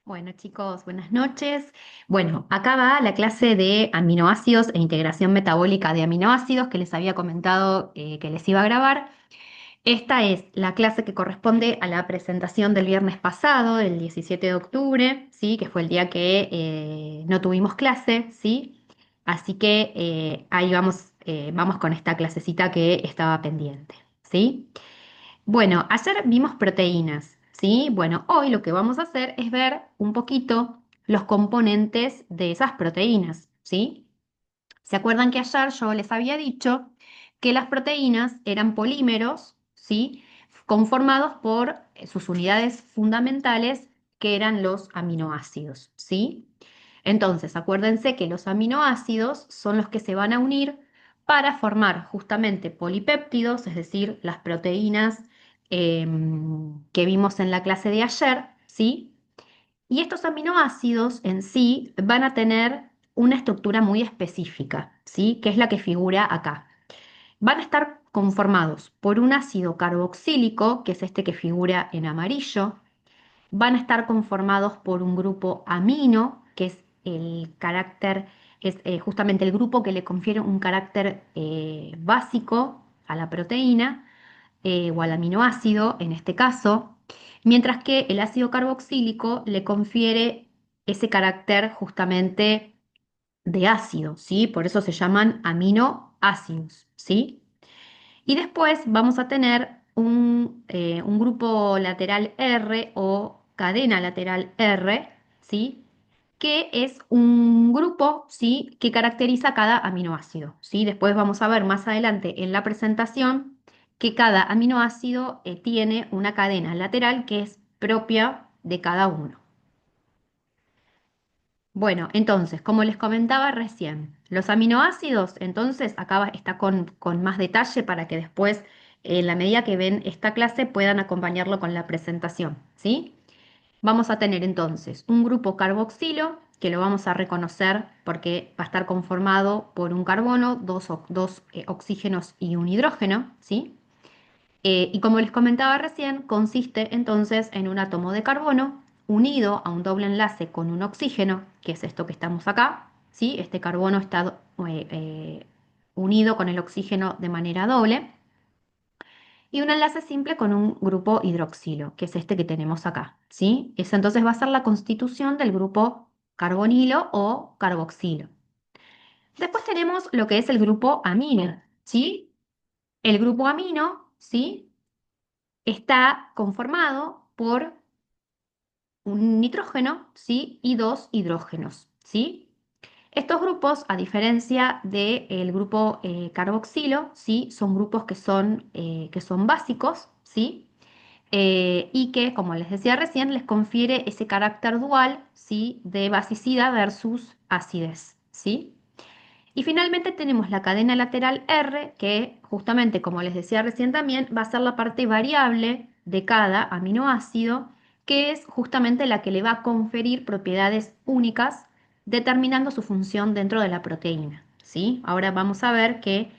Bueno, chicos, buenas noches. Bueno, acá va la clase de aminoácidos e integración metabólica de aminoácidos que les había comentado que les iba a grabar. Esta es la clase que corresponde a la presentación del viernes pasado, el 17 de octubre, ¿sí? Que fue el día que no tuvimos clase, ¿sí? Así que ahí vamos con esta clasecita que estaba pendiente, ¿sí? Bueno, ayer vimos proteínas, ¿sí? Bueno, hoy lo que vamos a hacer es ver un poquito los componentes de esas proteínas, ¿sí? ¿Se acuerdan que ayer yo les había dicho que las proteínas eran polímeros, ¿sí? Conformados por sus unidades fundamentales, que eran los aminoácidos, ¿sí? Entonces, acuérdense que los aminoácidos son los que se van a unir para formar justamente polipéptidos, es decir, las proteínas que vimos en la clase de ayer, ¿sí? Y estos aminoácidos en sí van a tener una estructura muy específica, ¿sí? Que es la que figura acá. Van a estar conformados por un ácido carboxílico, que es este que figura en amarillo. Van a estar conformados por un grupo amino, que es el carácter, es justamente el grupo que le confiere un carácter básico a la proteína o al aminoácido en este caso, mientras que el ácido carboxílico le confiere ese carácter justamente de ácido, ¿sí? Por eso se llaman aminoácidos, ¿sí? Y después vamos a tener un grupo lateral R o cadena lateral R, ¿sí? Que es un grupo, ¿sí? Que caracteriza cada aminoácido, ¿sí? Después vamos a ver más adelante en la presentación que cada aminoácido tiene una cadena lateral que es propia de cada uno. Bueno, entonces, como les comentaba recién, los aminoácidos, entonces, está con más detalle para que después, en la medida que ven esta clase, puedan acompañarlo con la presentación, ¿sí? Vamos a tener entonces un grupo carboxilo, que lo vamos a reconocer porque va a estar conformado por un carbono, dos oxígenos y un hidrógeno, ¿sí? Y como les comentaba recién, consiste entonces en un átomo de carbono unido a un doble enlace con un oxígeno, que es esto que estamos acá, ¿sí? Este carbono está unido con el oxígeno de manera doble, y un enlace simple con un grupo hidroxilo, que es este que tenemos acá, ¿sí? Eso entonces va a ser la constitución del grupo carbonilo o carboxilo. Después tenemos lo que es el grupo amino, ¿sí? El grupo amino, ¿sí? Está conformado por un nitrógeno, ¿sí? Y dos hidrógenos, ¿sí? Estos grupos, a diferencia del grupo carboxilo, ¿sí? Son grupos que son básicos, ¿sí? Y que, como les decía recién, les confiere ese carácter dual, ¿sí? De basicidad versus acidez, ¿sí? Y finalmente tenemos la cadena lateral R, que justamente, como les decía recién también, va a ser la parte variable de cada aminoácido, que es justamente la que le va a conferir propiedades únicas, determinando su función dentro de la proteína, ¿sí? Ahora vamos a ver que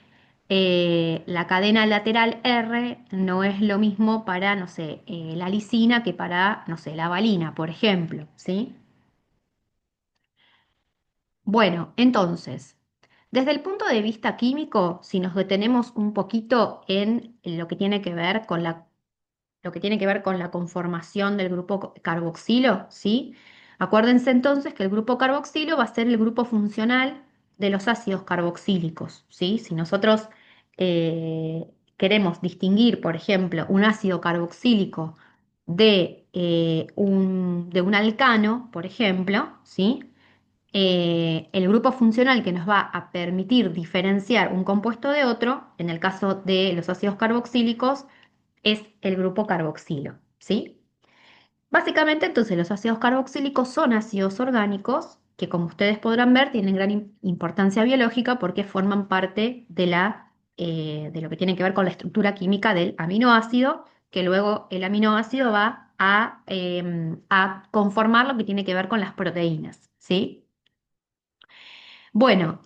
la cadena lateral R no es lo mismo para, no sé, la lisina que para, no sé, la valina, por ejemplo, ¿sí? Bueno, entonces, desde el punto de vista químico, si nos detenemos un poquito en lo que tiene que ver con lo que tiene que ver con la conformación del grupo carboxilo, ¿sí? Acuérdense entonces que el grupo carboxilo va a ser el grupo funcional de los ácidos carboxílicos, ¿sí? Si nosotros queremos distinguir, por ejemplo, un ácido carboxílico de un alcano, por ejemplo, ¿sí? El grupo funcional que nos va a permitir diferenciar un compuesto de otro, en el caso de los ácidos carboxílicos, es el grupo carboxilo, ¿sí? Básicamente, entonces, los ácidos carboxílicos son ácidos orgánicos que, como ustedes podrán ver, tienen gran importancia biológica porque forman parte de lo que tiene que ver con la estructura química del aminoácido, que luego el aminoácido va a conformar lo que tiene que ver con las proteínas, ¿sí? Bueno,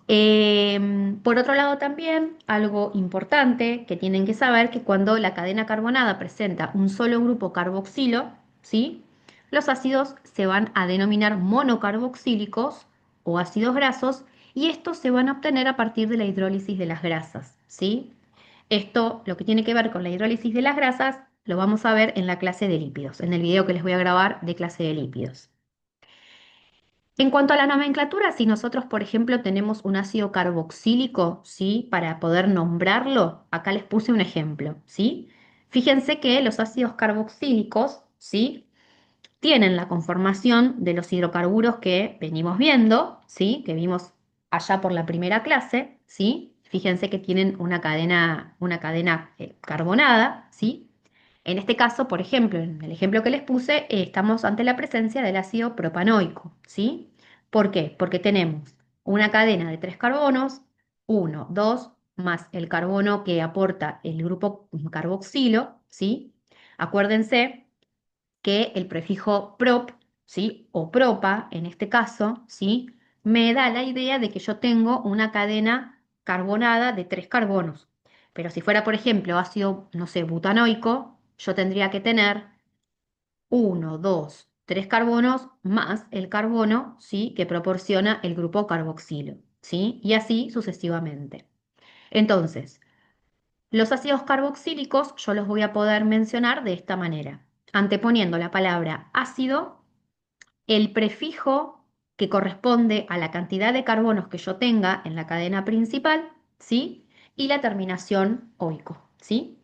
por otro lado también algo importante que tienen que saber que cuando la cadena carbonada presenta un solo grupo carboxilo, ¿sí? los ácidos se van a denominar monocarboxílicos o ácidos grasos y estos se van a obtener a partir de la hidrólisis de las grasas, ¿sí? Esto, lo que tiene que ver con la hidrólisis de las grasas, lo vamos a ver en la clase de lípidos, en el video que les voy a grabar de clase de lípidos. En cuanto a la nomenclatura, si nosotros, por ejemplo, tenemos un ácido carboxílico, ¿sí? Para poder nombrarlo, acá les puse un ejemplo, ¿sí? Fíjense que los ácidos carboxílicos, ¿sí? Tienen la conformación de los hidrocarburos que venimos viendo, ¿sí? Que vimos allá por la primera clase, ¿sí? Fíjense que tienen una cadena carbonada, ¿sí? En este caso, por ejemplo, en el ejemplo que les puse, estamos ante la presencia del ácido propanoico, ¿sí? ¿Por qué? Porque tenemos una cadena de tres carbonos, uno, dos, más el carbono que aporta el grupo carboxilo, ¿sí? Acuérdense que el prefijo prop, ¿sí? O propa, en este caso, ¿sí? Me da la idea de que yo tengo una cadena carbonada de tres carbonos. Pero si fuera, por ejemplo, ácido, no sé, butanoico, yo tendría que tener uno, dos, tres carbonos más el carbono, ¿sí? Que proporciona el grupo carboxilo, ¿sí? Y así sucesivamente. Entonces, los ácidos carboxílicos yo los voy a poder mencionar de esta manera, anteponiendo la palabra ácido, el prefijo que corresponde a la cantidad de carbonos que yo tenga en la cadena principal, ¿sí? Y la terminación oico, ¿sí?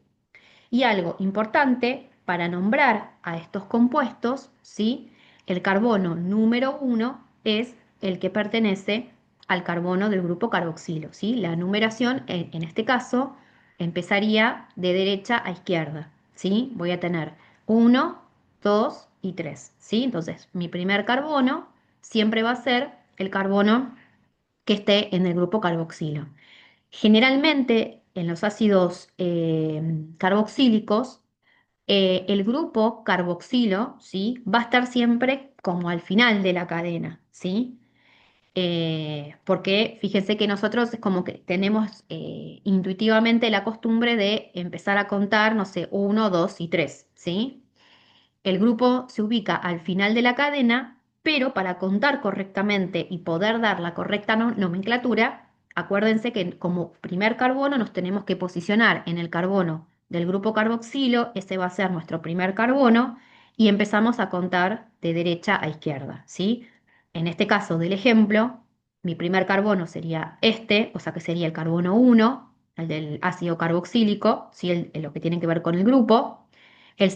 Y algo importante para nombrar a estos compuestos, ¿sí? El carbono número uno es el que pertenece al carbono del grupo carboxilo, ¿sí? La numeración en este caso empezaría de derecha a izquierda, ¿sí? Voy a tener uno, 2 y 3, ¿sí? Entonces, mi primer carbono siempre va a ser el carbono que esté en el grupo carboxilo. Generalmente, en los ácidos carboxílicos, el grupo carboxilo, ¿sí? Va a estar siempre como al final de la cadena, ¿sí? Porque fíjense que nosotros es como que tenemos intuitivamente la costumbre de empezar a contar, no sé, uno, 2 y 3, ¿sí? El grupo se ubica al final de la cadena, pero para contar correctamente y poder dar la correcta nomenclatura, acuérdense que como primer carbono nos tenemos que posicionar en el carbono del grupo carboxilo, ese va a ser nuestro primer carbono, y empezamos a contar de derecha a izquierda, ¿sí? En este caso del ejemplo, mi primer carbono sería este, o sea que sería el carbono uno, el del ácido carboxílico, ¿sí? Lo que tiene que ver con el grupo.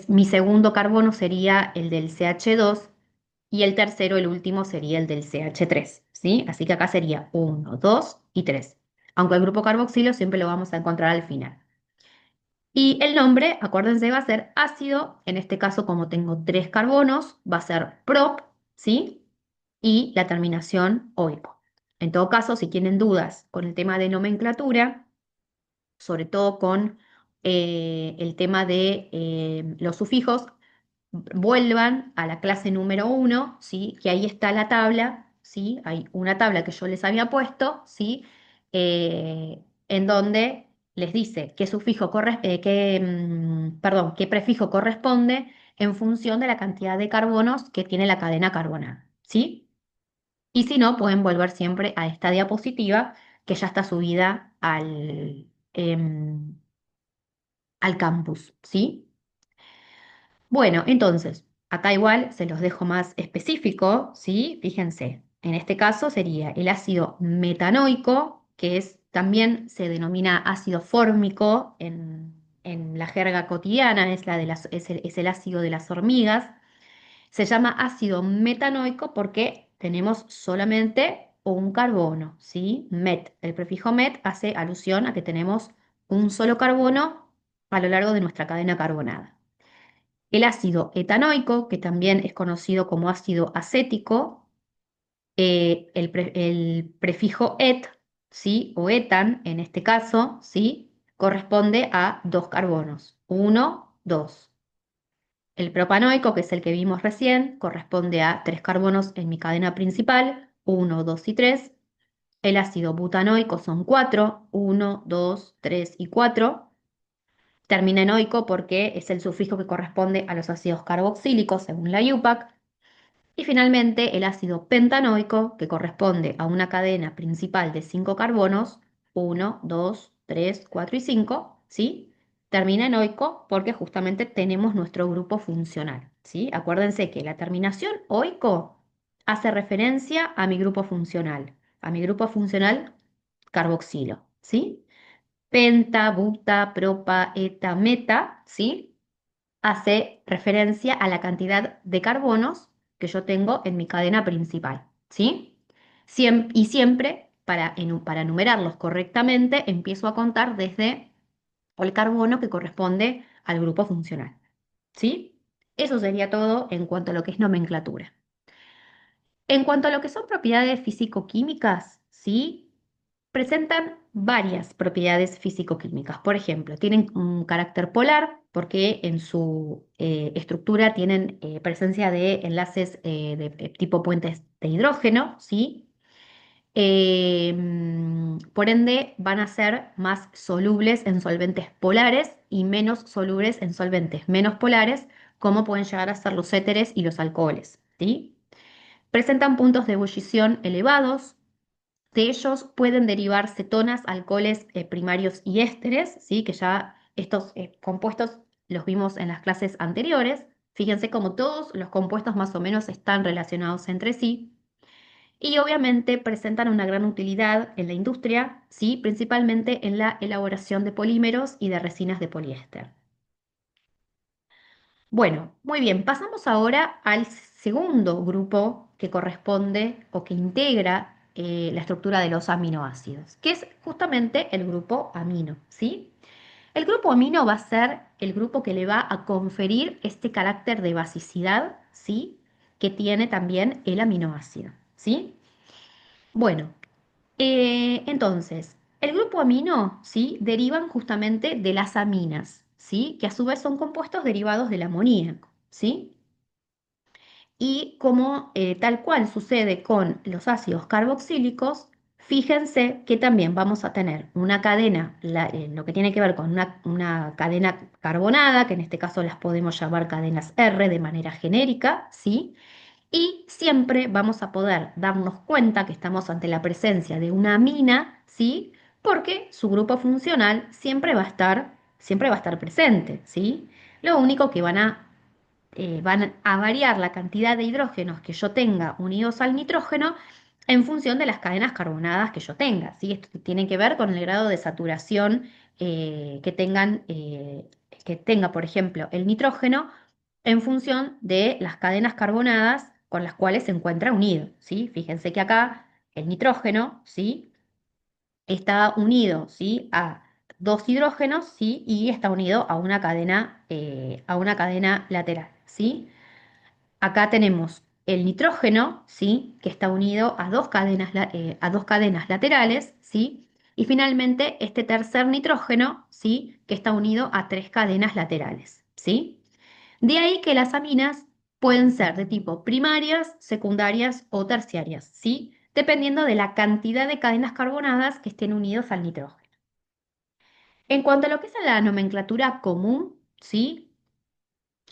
Mi segundo carbono sería el del CH2 y el tercero, el último, sería el del CH3, ¿sí? Así que acá sería uno, 2 y 3. Aunque el grupo carboxilo siempre lo vamos a encontrar al final. Y el nombre, acuérdense, va a ser ácido. En este caso, como tengo tres carbonos, va a ser prop, ¿sí? Y la terminación oico. En todo caso, si tienen dudas con el tema de nomenclatura, sobre todo con el tema de los sufijos, vuelvan a la clase número uno, ¿sí? Que ahí está la tabla, ¿sí? Hay una tabla que yo les había puesto, ¿sí? En donde les dice qué sufijo qué prefijo corresponde en función de la cantidad de carbonos que tiene la cadena carbonada, ¿sí? Y si no, pueden volver siempre a esta diapositiva que ya está subida al campus, ¿sí? Bueno, entonces, acá igual se los dejo más específico, ¿sí? Fíjense, en este caso sería el ácido metanoico, que también se denomina ácido fórmico en la jerga cotidiana, es el ácido de las hormigas. Se llama ácido metanoico porque tenemos solamente un carbono, ¿sí? Met. El prefijo met hace alusión a que tenemos un solo carbono a lo largo de nuestra cadena carbonada. El ácido etanoico, que también es conocido como ácido acético, el prefijo et, ¿sí? O etan, en este caso, ¿sí? Corresponde a dos carbonos, uno, dos. El propanoico, que es el que vimos recién, corresponde a tres carbonos en mi cadena principal, uno, 2 y 3. El ácido butanoico son cuatro, uno, 2, 3 y 4. Termina en oico porque es el sufijo que corresponde a los ácidos carboxílicos según la IUPAC. Y finalmente el ácido pentanoico, que corresponde a una cadena principal de 5 carbonos, uno, 2, 3, 4 y 5, ¿sí? Termina en oico porque justamente tenemos nuestro grupo funcional, ¿sí? Acuérdense que la terminación oico hace referencia a mi grupo funcional carboxilo, ¿sí? Penta, buta, propa, eta, meta, ¿sí? Hace referencia a la cantidad de carbonos que yo tengo en mi cadena principal, ¿sí? Y siempre, para numerarlos correctamente, empiezo a contar desde el carbono que corresponde al grupo funcional, ¿sí? Eso sería todo en cuanto a lo que es nomenclatura. En cuanto a lo que son propiedades físico-químicas, ¿sí? Presentan varias propiedades físico-químicas. Por ejemplo, tienen un carácter polar porque en su estructura tienen presencia de enlaces de tipo puentes de hidrógeno, ¿sí? Por ende, van a ser más solubles en solventes polares y menos solubles en solventes menos polares, como pueden llegar a ser los éteres y los alcoholes, ¿sí? Presentan puntos de ebullición elevados. De ellos pueden derivar cetonas, alcoholes primarios y ésteres, ¿sí? Que ya estos compuestos los vimos en las clases anteriores. Fíjense cómo todos los compuestos más o menos están relacionados entre sí. Y obviamente presentan una gran utilidad en la industria, ¿sí? Principalmente en la elaboración de polímeros y de resinas de poliéster. Bueno, muy bien, pasamos ahora al segundo grupo que corresponde o que integra la estructura de los aminoácidos, que es justamente el grupo amino, ¿sí? El grupo amino va a ser el grupo que le va a conferir este carácter de basicidad, ¿sí? Que tiene también el aminoácido, ¿sí? Bueno, entonces, el grupo amino, ¿sí? Derivan justamente de las aminas, ¿sí? Que a su vez son compuestos derivados del amoníaco, ¿sí? Y como tal cual sucede con los ácidos carboxílicos, fíjense que también vamos a tener una cadena, lo que tiene que ver con una cadena carbonada, que en este caso las podemos llamar cadenas R de manera genérica, ¿sí? Y siempre vamos a poder darnos cuenta que estamos ante la presencia de una amina, ¿sí? Porque su grupo funcional siempre va a estar presente, ¿sí? Lo único que van a variar la cantidad de hidrógenos que yo tenga unidos al nitrógeno en función de las cadenas carbonadas que yo tenga, ¿sí? Esto tiene que ver con el grado de saturación que tenga, por ejemplo, el nitrógeno en función de las cadenas carbonadas con las cuales se encuentra unido, ¿sí? Fíjense que acá el nitrógeno, ¿sí? Está unido, ¿sí? A dos hidrógenos, ¿sí? Y está unido a una cadena lateral, ¿sí? Acá tenemos el nitrógeno, ¿sí? Que está unido a a dos cadenas laterales, ¿sí? Y finalmente este tercer nitrógeno, ¿sí? Que está unido a tres cadenas laterales, ¿sí? De ahí que las aminas pueden ser de tipo primarias, secundarias o terciarias, ¿sí? Dependiendo de la cantidad de cadenas carbonadas que estén unidos al nitrógeno. En cuanto a lo que es la nomenclatura común, ¿sí?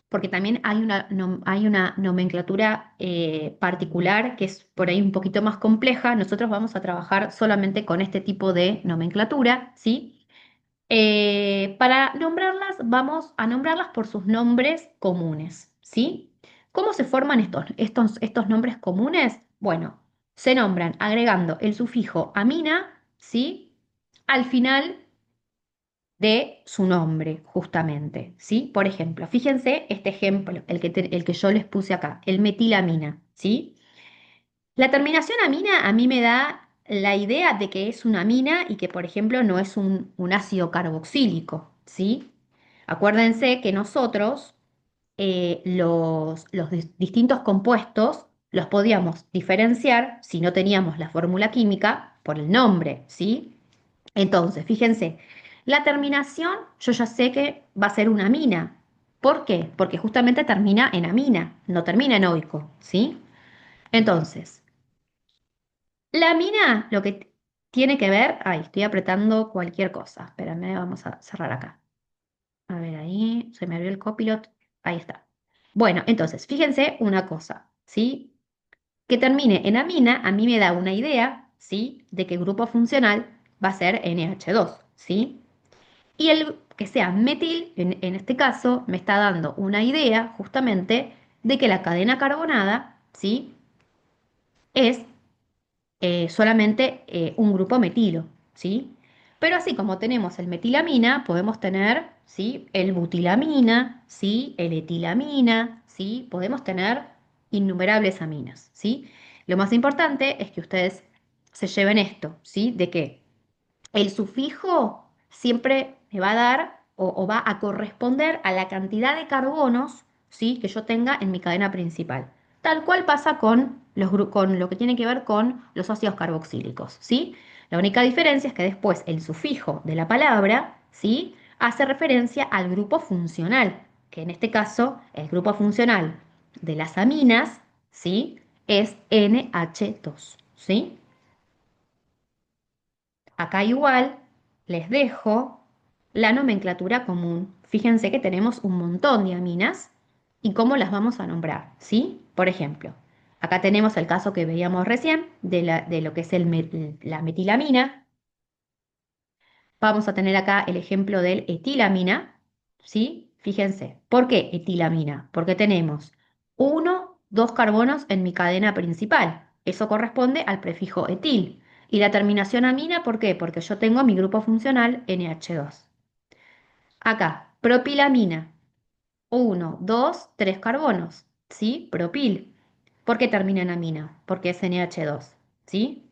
Porque también hay una nomenclatura particular que es por ahí un poquito más compleja. Nosotros vamos a trabajar solamente con este tipo de nomenclatura, ¿sí? Para nombrarlas, vamos a nombrarlas por sus nombres comunes, ¿sí? ¿Cómo se forman estos nombres comunes? Bueno, se nombran agregando el sufijo amina, ¿sí? Al final de su nombre, justamente, ¿sí? Por ejemplo, fíjense este ejemplo, el que yo les puse acá, el metilamina, ¿sí? La terminación amina a mí me da la idea de que es una amina y que, por ejemplo, no es un ácido carboxílico, ¿sí? Acuérdense que nosotros los distintos compuestos los podíamos diferenciar si no teníamos la fórmula química por el nombre, ¿sí? Entonces, fíjense, la terminación yo ya sé que va a ser una amina. ¿Por qué? Porque justamente termina en amina, no termina en oico, ¿sí? Entonces, la amina lo que tiene que ver, ay, estoy apretando cualquier cosa. Espérame, vamos a cerrar acá. A ver, ahí se me abrió el copilot. Ahí está. Bueno, entonces, fíjense una cosa, ¿sí? que termine en amina, a mí me da una idea, ¿sí? De que el grupo funcional va a ser NH2, ¿sí? Y el que sea metil, en este caso, me está dando una idea justamente de que la cadena carbonada, ¿sí? Es solamente un grupo metilo, ¿sí? Pero así como tenemos el metilamina, podemos tener, ¿sí? El butilamina, ¿sí? El etilamina, ¿sí? Podemos tener innumerables aminas, ¿sí? Lo más importante es que ustedes se lleven esto, ¿sí? De que el sufijo siempre me va a dar o va a corresponder a la cantidad de carbonos, ¿sí? Que yo tenga en mi cadena principal. Tal cual pasa con, con lo que tiene que ver con los ácidos carboxílicos, ¿sí? La única diferencia es que después el sufijo de la palabra, ¿sí? Hace referencia al grupo funcional, que en este caso el grupo funcional de las aminas, ¿sí? Es NH2, ¿sí? Acá igual les dejo la nomenclatura común. Fíjense que tenemos un montón de aminas y cómo las vamos a nombrar, ¿sí? Por ejemplo, acá tenemos el caso que veíamos recién de lo que es la metilamina. Vamos a tener acá el ejemplo del etilamina, ¿sí? Fíjense, ¿por qué etilamina? Porque tenemos uno, dos carbonos en mi cadena principal. Eso corresponde al prefijo etil. Y la terminación amina, ¿por qué? Porque yo tengo mi grupo funcional NH2. Acá, propilamina, uno, dos, tres carbonos, ¿sí? Propil. ¿Por qué termina en amina? Porque es NH2, ¿sí?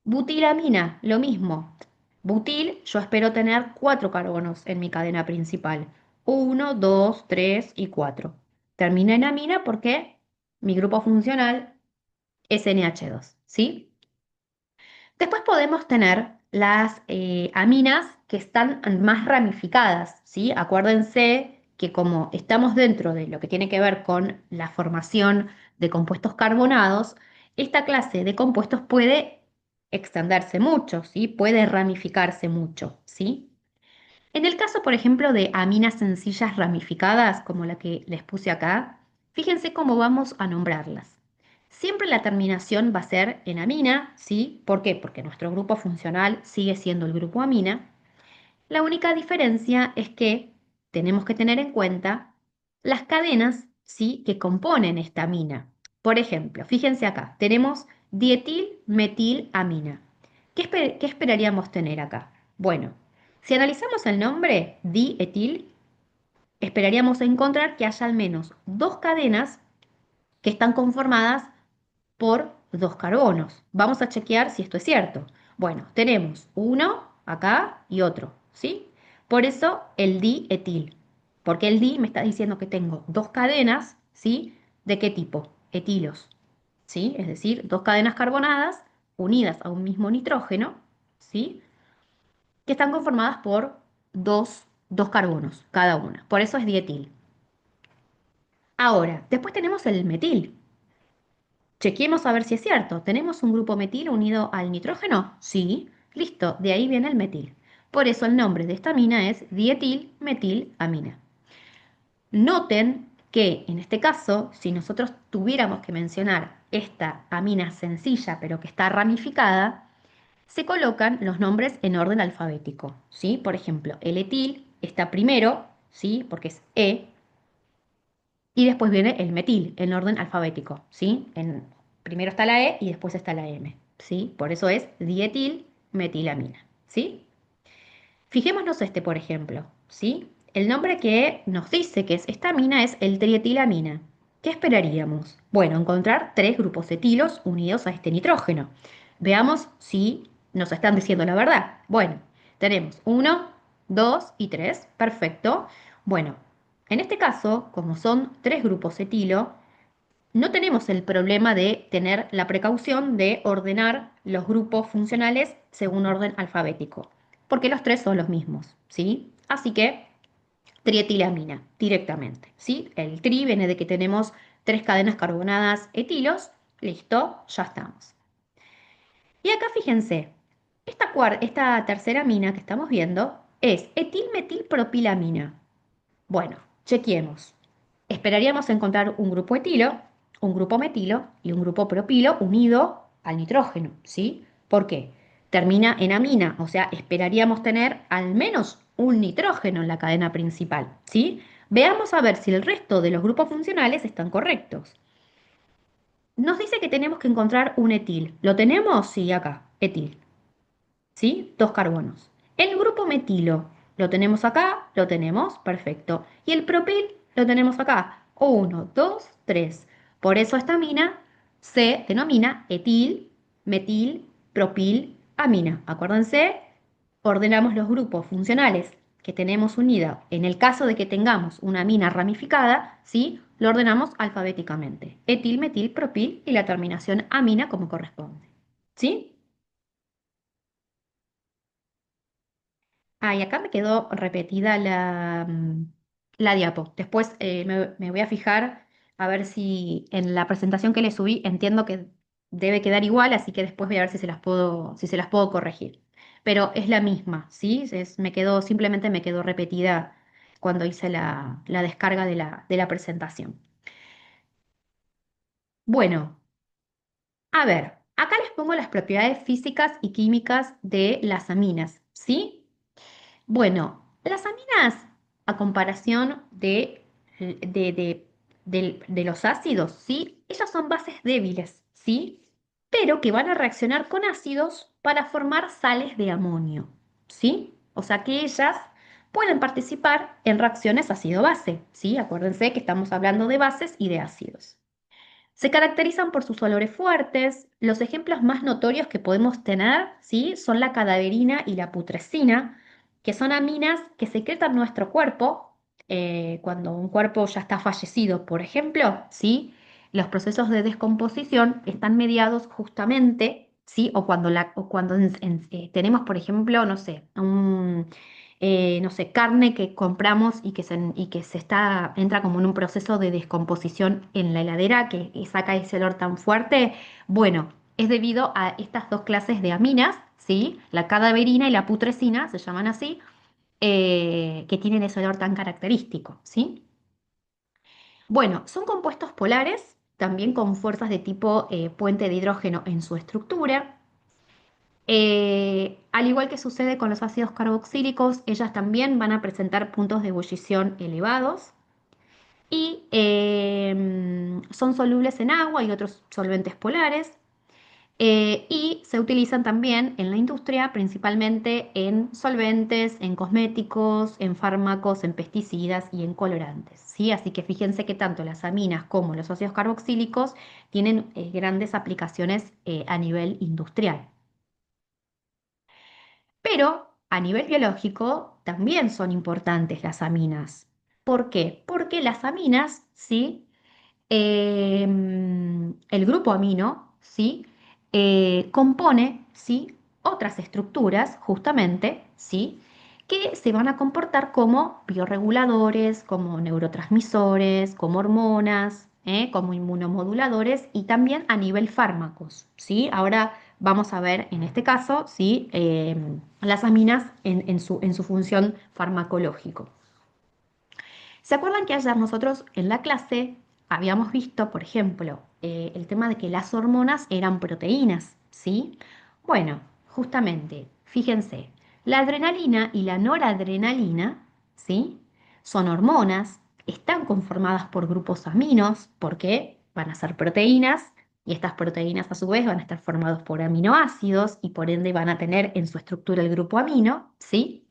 Butilamina, lo mismo. Butil, yo espero tener cuatro carbonos en mi cadena principal. Uno, dos, tres y cuatro. Termina en amina porque mi grupo funcional es NH2, ¿sí? Después podemos tener las aminas que están más ramificadas, ¿sí? Acuérdense que como estamos dentro de lo que tiene que ver con la formación de compuestos carbonados, esta clase de compuestos puede extenderse mucho, ¿sí? Puede ramificarse mucho, ¿sí? En el caso, por ejemplo, de aminas sencillas ramificadas, como la que les puse acá, fíjense cómo vamos a nombrarlas. Siempre la terminación va a ser en amina, ¿sí? ¿Por qué? Porque nuestro grupo funcional sigue siendo el grupo amina. La única diferencia es que tenemos que tener en cuenta las cadenas, ¿sí? Que componen esta amina. Por ejemplo, fíjense acá, tenemos dietil-metilamina. ¿Qué esperaríamos tener acá? Bueno, si analizamos el nombre dietil, esperaríamos encontrar que haya al menos dos cadenas que están conformadas por dos carbonos. Vamos a chequear si esto es cierto. Bueno, tenemos uno acá y otro, ¿sí? Por eso el dietil, porque el di me está diciendo que tengo dos cadenas, ¿sí? ¿De qué tipo? Etilos, ¿sí? Es decir, dos cadenas carbonadas unidas a un mismo nitrógeno, ¿sí? Que están conformadas por dos carbonos cada una. Por eso es dietil. Ahora, después tenemos el metil. Chequemos a ver si es cierto. ¿Tenemos un grupo metil unido al nitrógeno? Sí. Listo, de ahí viene el metil. Por eso el nombre de esta amina es dietil-metilamina. Noten que en este caso, si nosotros tuviéramos que mencionar esta amina sencilla pero que está ramificada, se colocan los nombres en orden alfabético, ¿sí? Por ejemplo, el etil está primero, ¿sí? Porque es E, y después viene el metil en orden alfabético, ¿sí? Primero está la E y después está la M, ¿sí? Por eso es dietil-metilamina, ¿sí? Fijémonos este, por ejemplo, ¿sí? El nombre que nos dice que es esta amina es el trietilamina. ¿Qué esperaríamos? Bueno, encontrar tres grupos etilos unidos a este nitrógeno. Veamos si nos están diciendo la verdad. Bueno, tenemos uno, dos y tres. Perfecto. Bueno, en este caso, como son tres grupos etilo, no tenemos el problema de tener la precaución de ordenar los grupos funcionales según orden alfabético, porque los tres son los mismos, ¿sí? Así que trietilamina directamente, ¿sí? El tri viene de que tenemos tres cadenas carbonadas etilos, listo, ya estamos. Y acá fíjense, esta tercera amina que estamos viendo es etilmetilpropilamina. Bueno, chequeemos. Esperaríamos encontrar un grupo etilo, un grupo metilo y un grupo propilo unido al nitrógeno, ¿sí? ¿Por qué? Termina en amina, o sea, esperaríamos tener al menos un nitrógeno en la cadena principal, ¿sí? Veamos a ver si el resto de los grupos funcionales están correctos. Nos dice que tenemos que encontrar un etil. ¿Lo tenemos? Sí, acá, etil. ¿Sí? Dos carbonos. El grupo metilo, ¿lo tenemos acá? Lo tenemos, perfecto. Y el propil, lo tenemos acá. Uno, dos, tres. Por eso esta amina se denomina etil, metil, propil, amina. Acuérdense, ordenamos los grupos funcionales que tenemos unidos. En el caso de que tengamos una amina ramificada, ¿sí? Lo ordenamos alfabéticamente. Etil, metil, propil y la terminación amina como corresponde. ¿Sí? Ah, y acá me quedó repetida la diapo. Después me voy a fijar a ver si en la presentación que le subí entiendo que debe quedar igual, así que después voy a ver si se las puedo corregir. Pero es la misma, ¿sí? Simplemente me quedó repetida cuando hice la descarga de la presentación. Bueno, a ver, acá les pongo las propiedades físicas y químicas de las aminas, ¿sí? Bueno, las aminas, a comparación de los ácidos, ¿sí? Ellas son bases débiles, ¿sí? Pero que van a reaccionar con ácidos para formar sales de amonio, ¿sí? O sea que ellas pueden participar en reacciones ácido-base, ¿sí? Acuérdense que estamos hablando de bases y de ácidos. Se caracterizan por sus olores fuertes. Los ejemplos más notorios que podemos tener, ¿sí? Son la cadaverina y la putrescina, que son aminas que secretan nuestro cuerpo cuando un cuerpo ya está fallecido, por ejemplo, ¿sí? Los procesos de descomposición están mediados justamente, ¿sí? O cuando tenemos, por ejemplo, no sé, no sé, carne que compramos y que entra como en un proceso de descomposición en la heladera que saca ese olor tan fuerte. Bueno, es debido a estas dos clases de aminas, ¿sí? La cadaverina y la putrescina, se llaman así, que tienen ese olor tan característico, ¿sí? Bueno, son compuestos polares, también con fuerzas de tipo puente de hidrógeno en su estructura. Al igual que sucede con los ácidos carboxílicos, ellas también van a presentar puntos de ebullición elevados y son solubles en agua y otros solventes polares. Y se utilizan también en la industria, principalmente en solventes, en cosméticos, en fármacos, en pesticidas y en colorantes, ¿sí? Así que fíjense que tanto las aminas como los ácidos carboxílicos tienen grandes aplicaciones a nivel industrial. Pero a nivel biológico también son importantes las aminas. ¿Por qué? Porque las aminas, ¿sí? El grupo amino, ¿sí? Compone, ¿sí? Otras estructuras, justamente, ¿sí? Que se van a comportar como bioreguladores, como neurotransmisores, como hormonas, como inmunomoduladores y también a nivel fármacos, ¿sí? Ahora vamos a ver en este caso, ¿sí? Las aminas en su función farmacológico. ¿Se acuerdan que ayer nosotros en la clase habíamos visto, por ejemplo, el tema de que las hormonas eran proteínas, ¿sí? Bueno, justamente, fíjense, la adrenalina y la noradrenalina, ¿sí? Son hormonas, están conformadas por grupos aminos, porque van a ser proteínas, y estas proteínas a su vez van a estar formadas por aminoácidos y por ende van a tener en su estructura el grupo amino, ¿sí?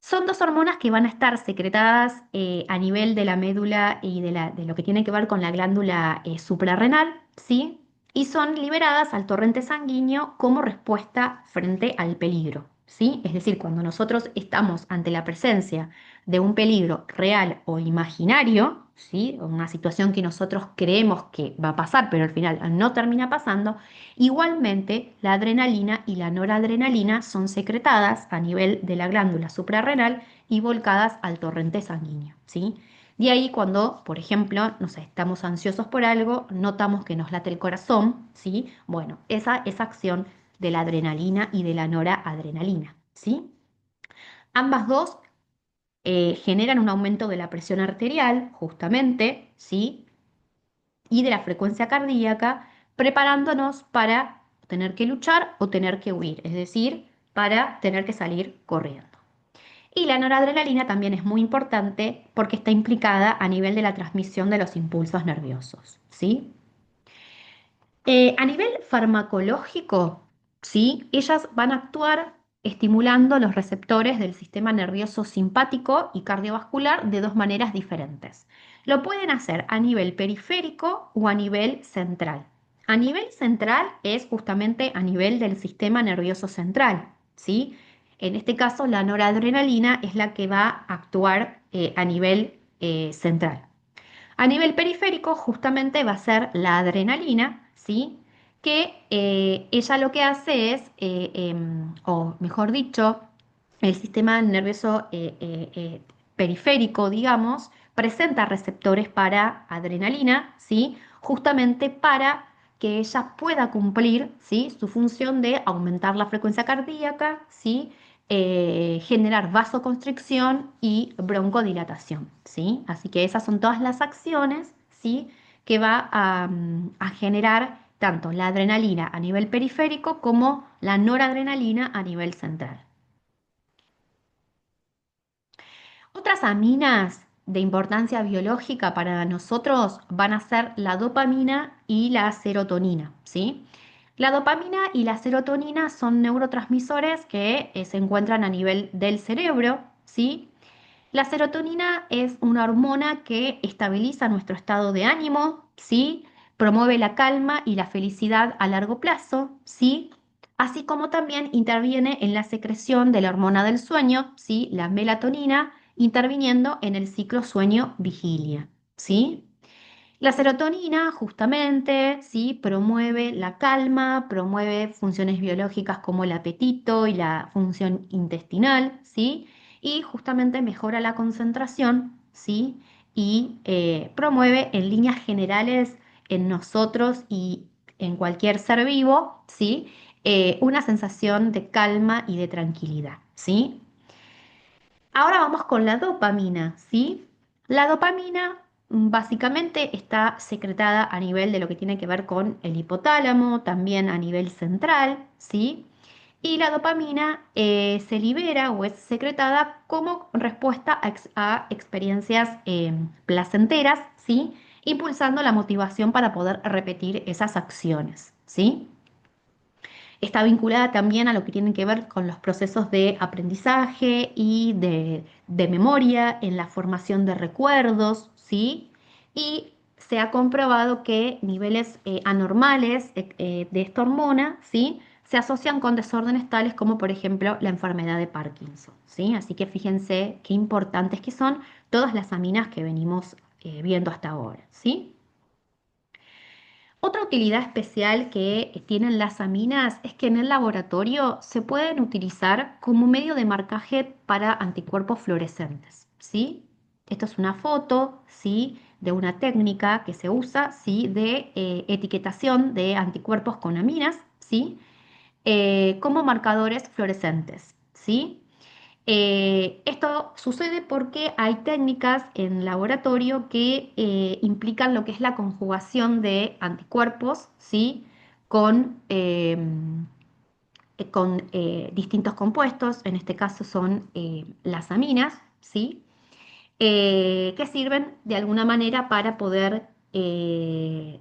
Son dos hormonas que van a estar secretadas a nivel de la médula y de lo que tiene que ver con la glándula suprarrenal, ¿sí? Y son liberadas al torrente sanguíneo como respuesta frente al peligro, ¿sí? Es decir, cuando nosotros estamos ante la presencia de un peligro real o imaginario, ¿sí? Una situación que nosotros creemos que va a pasar, pero al final no termina pasando, igualmente, la adrenalina y la noradrenalina son secretadas a nivel de la glándula suprarrenal y volcadas al torrente sanguíneo, ¿sí? De ahí cuando, por ejemplo, no sé, estamos ansiosos por algo, notamos que nos late el corazón, ¿sí? Bueno, esa acción de la adrenalina y de la noradrenalina, ¿sí? Ambas dos generan un aumento de la presión arterial, justamente, ¿sí? y de la frecuencia cardíaca, preparándonos para tener que luchar o tener que huir, es decir, para tener que salir corriendo. Y la noradrenalina también es muy importante porque está implicada a nivel de la transmisión de los impulsos nerviosos, ¿sí? A nivel farmacológico, ¿sí? Ellas van a actuar estimulando los receptores del sistema nervioso simpático y cardiovascular de dos maneras diferentes. Lo pueden hacer a nivel periférico o a nivel central. A nivel central es justamente a nivel del sistema nervioso central, ¿sí? En este caso, la noradrenalina es la que va a actuar a nivel central. A nivel periférico, justamente va a ser la adrenalina, ¿sí? Que ella lo que hace es, o mejor dicho, el sistema nervioso periférico, digamos, presenta receptores para adrenalina, ¿sí? Justamente para que ella pueda cumplir, ¿sí? Su función de aumentar la frecuencia cardíaca, ¿sí? Generar vasoconstricción y broncodilatación, ¿sí? Así que esas son todas las acciones, ¿sí? Que va a generar tanto la adrenalina a nivel periférico como la noradrenalina a nivel central. Otras aminas de importancia biológica para nosotros van a ser la dopamina y la serotonina, ¿sí? La dopamina y la serotonina son neurotransmisores que se encuentran a nivel del cerebro, ¿sí? La serotonina es una hormona que estabiliza nuestro estado de ánimo, ¿sí? Promueve la calma y la felicidad a largo plazo, ¿sí? Así como también interviene en la secreción de la hormona del sueño, ¿sí? La melatonina, interviniendo en el ciclo sueño-vigilia, ¿sí? La serotonina, justamente, ¿sí? Promueve la calma, promueve funciones biológicas como el apetito y la función intestinal, ¿sí? Y justamente mejora la concentración, ¿sí? Y promueve en líneas generales en nosotros y en cualquier ser vivo, ¿sí? Una sensación de calma y de tranquilidad, ¿sí? Ahora vamos con la dopamina, ¿sí? La dopamina básicamente está secretada a nivel de lo que tiene que ver con el hipotálamo, también a nivel central, ¿sí? Y la dopamina se libera o es secretada como respuesta a experiencias placenteras, ¿sí? Impulsando la motivación para poder repetir esas acciones, ¿sí? Está vinculada también a lo que tiene que ver con los procesos de aprendizaje y de memoria en la formación de recuerdos, ¿sí? Y se ha comprobado que niveles anormales de esta hormona, ¿sí? Se asocian con desórdenes tales como, por ejemplo, la enfermedad de Parkinson, ¿sí? Así que fíjense qué importantes que son todas las aminas que venimos viendo hasta ahora, ¿sí? Otra utilidad especial que tienen las aminas es que en el laboratorio se pueden utilizar como medio de marcaje para anticuerpos fluorescentes, ¿sí? Esto es una foto, ¿sí? De una técnica que se usa, ¿sí? De etiquetación de anticuerpos con aminas, ¿sí? Como marcadores fluorescentes, ¿sí? Esto sucede porque hay técnicas en laboratorio que implican lo que es la conjugación de anticuerpos, ¿sí? Con distintos compuestos, en este caso son las aminas, ¿sí? Que sirven de alguna manera para poder, de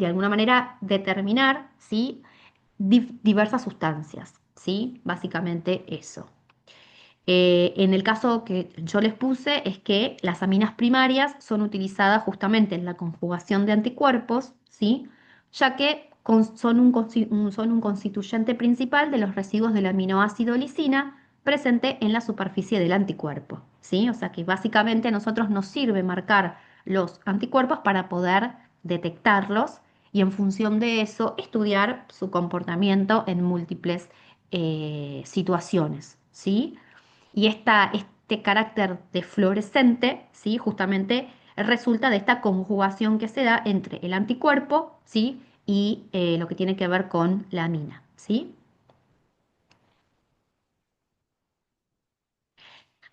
alguna manera, determinar, ¿sí? Diversas sustancias, ¿sí? Básicamente eso. En el caso que yo les puse es que las aminas primarias son utilizadas justamente en la conjugación de anticuerpos, ¿sí? Ya que son un constituyente principal de los residuos del aminoácido lisina presente en la superficie del anticuerpo, ¿sí? O sea que básicamente a nosotros nos sirve marcar los anticuerpos para poder detectarlos y en función de eso estudiar su comportamiento en múltiples situaciones, ¿sí? Y este carácter de fluorescente, ¿sí? Justamente resulta de esta conjugación que se da entre el anticuerpo, ¿sí? Y lo que tiene que ver con la amina, ¿sí?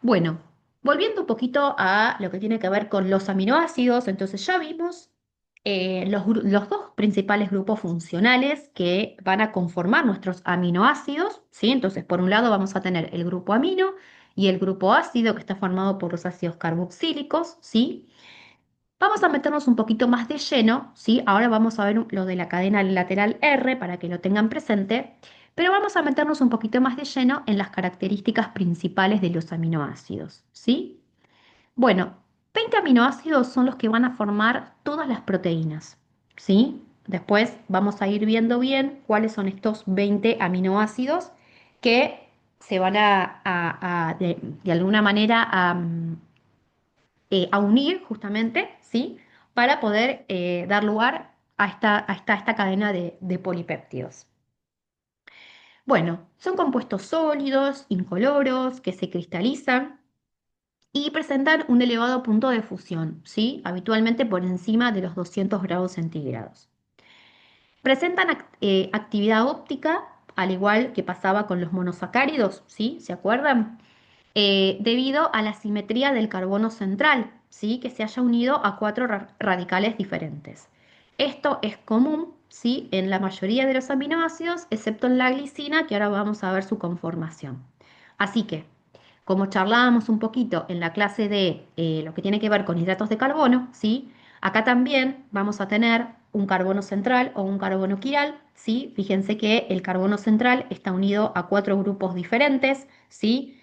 Bueno, volviendo un poquito a lo que tiene que ver con los aminoácidos, entonces ya vimos los dos principales grupos funcionales que van a conformar nuestros aminoácidos, ¿sí? Entonces, por un lado vamos a tener el grupo amino y el grupo ácido que está formado por los ácidos carboxílicos, ¿sí? Vamos a meternos un poquito más de lleno, ¿sí? Ahora vamos a ver lo de la cadena lateral R para que lo tengan presente, pero vamos a meternos un poquito más de lleno en las características principales de los aminoácidos, ¿sí? Bueno, 20 aminoácidos son los que van a formar todas las proteínas, ¿sí? Después vamos a ir viendo bien cuáles son estos 20 aminoácidos que se van de alguna manera a unir justamente, ¿sí? Para poder dar lugar a esta cadena de polipéptidos. Bueno, son compuestos sólidos, incoloros, que se cristalizan y presentan un elevado punto de fusión, ¿sí? Habitualmente por encima de los 200 grados centígrados. Presentan actividad óptica, al igual que pasaba con los monosacáridos, ¿sí? ¿Se acuerdan? Debido a la simetría del carbono central, ¿sí? Que se haya unido a cuatro radicales diferentes. Esto es común, ¿sí? En la mayoría de los aminoácidos, excepto en la glicina, que ahora vamos a ver su conformación. Así que, como charlábamos un poquito en la clase de lo que tiene que ver con hidratos de carbono, ¿sí? Acá también vamos a tener un carbono central o un carbono quiral, ¿sí? Fíjense que el carbono central está unido a cuatro grupos diferentes, ¿sí?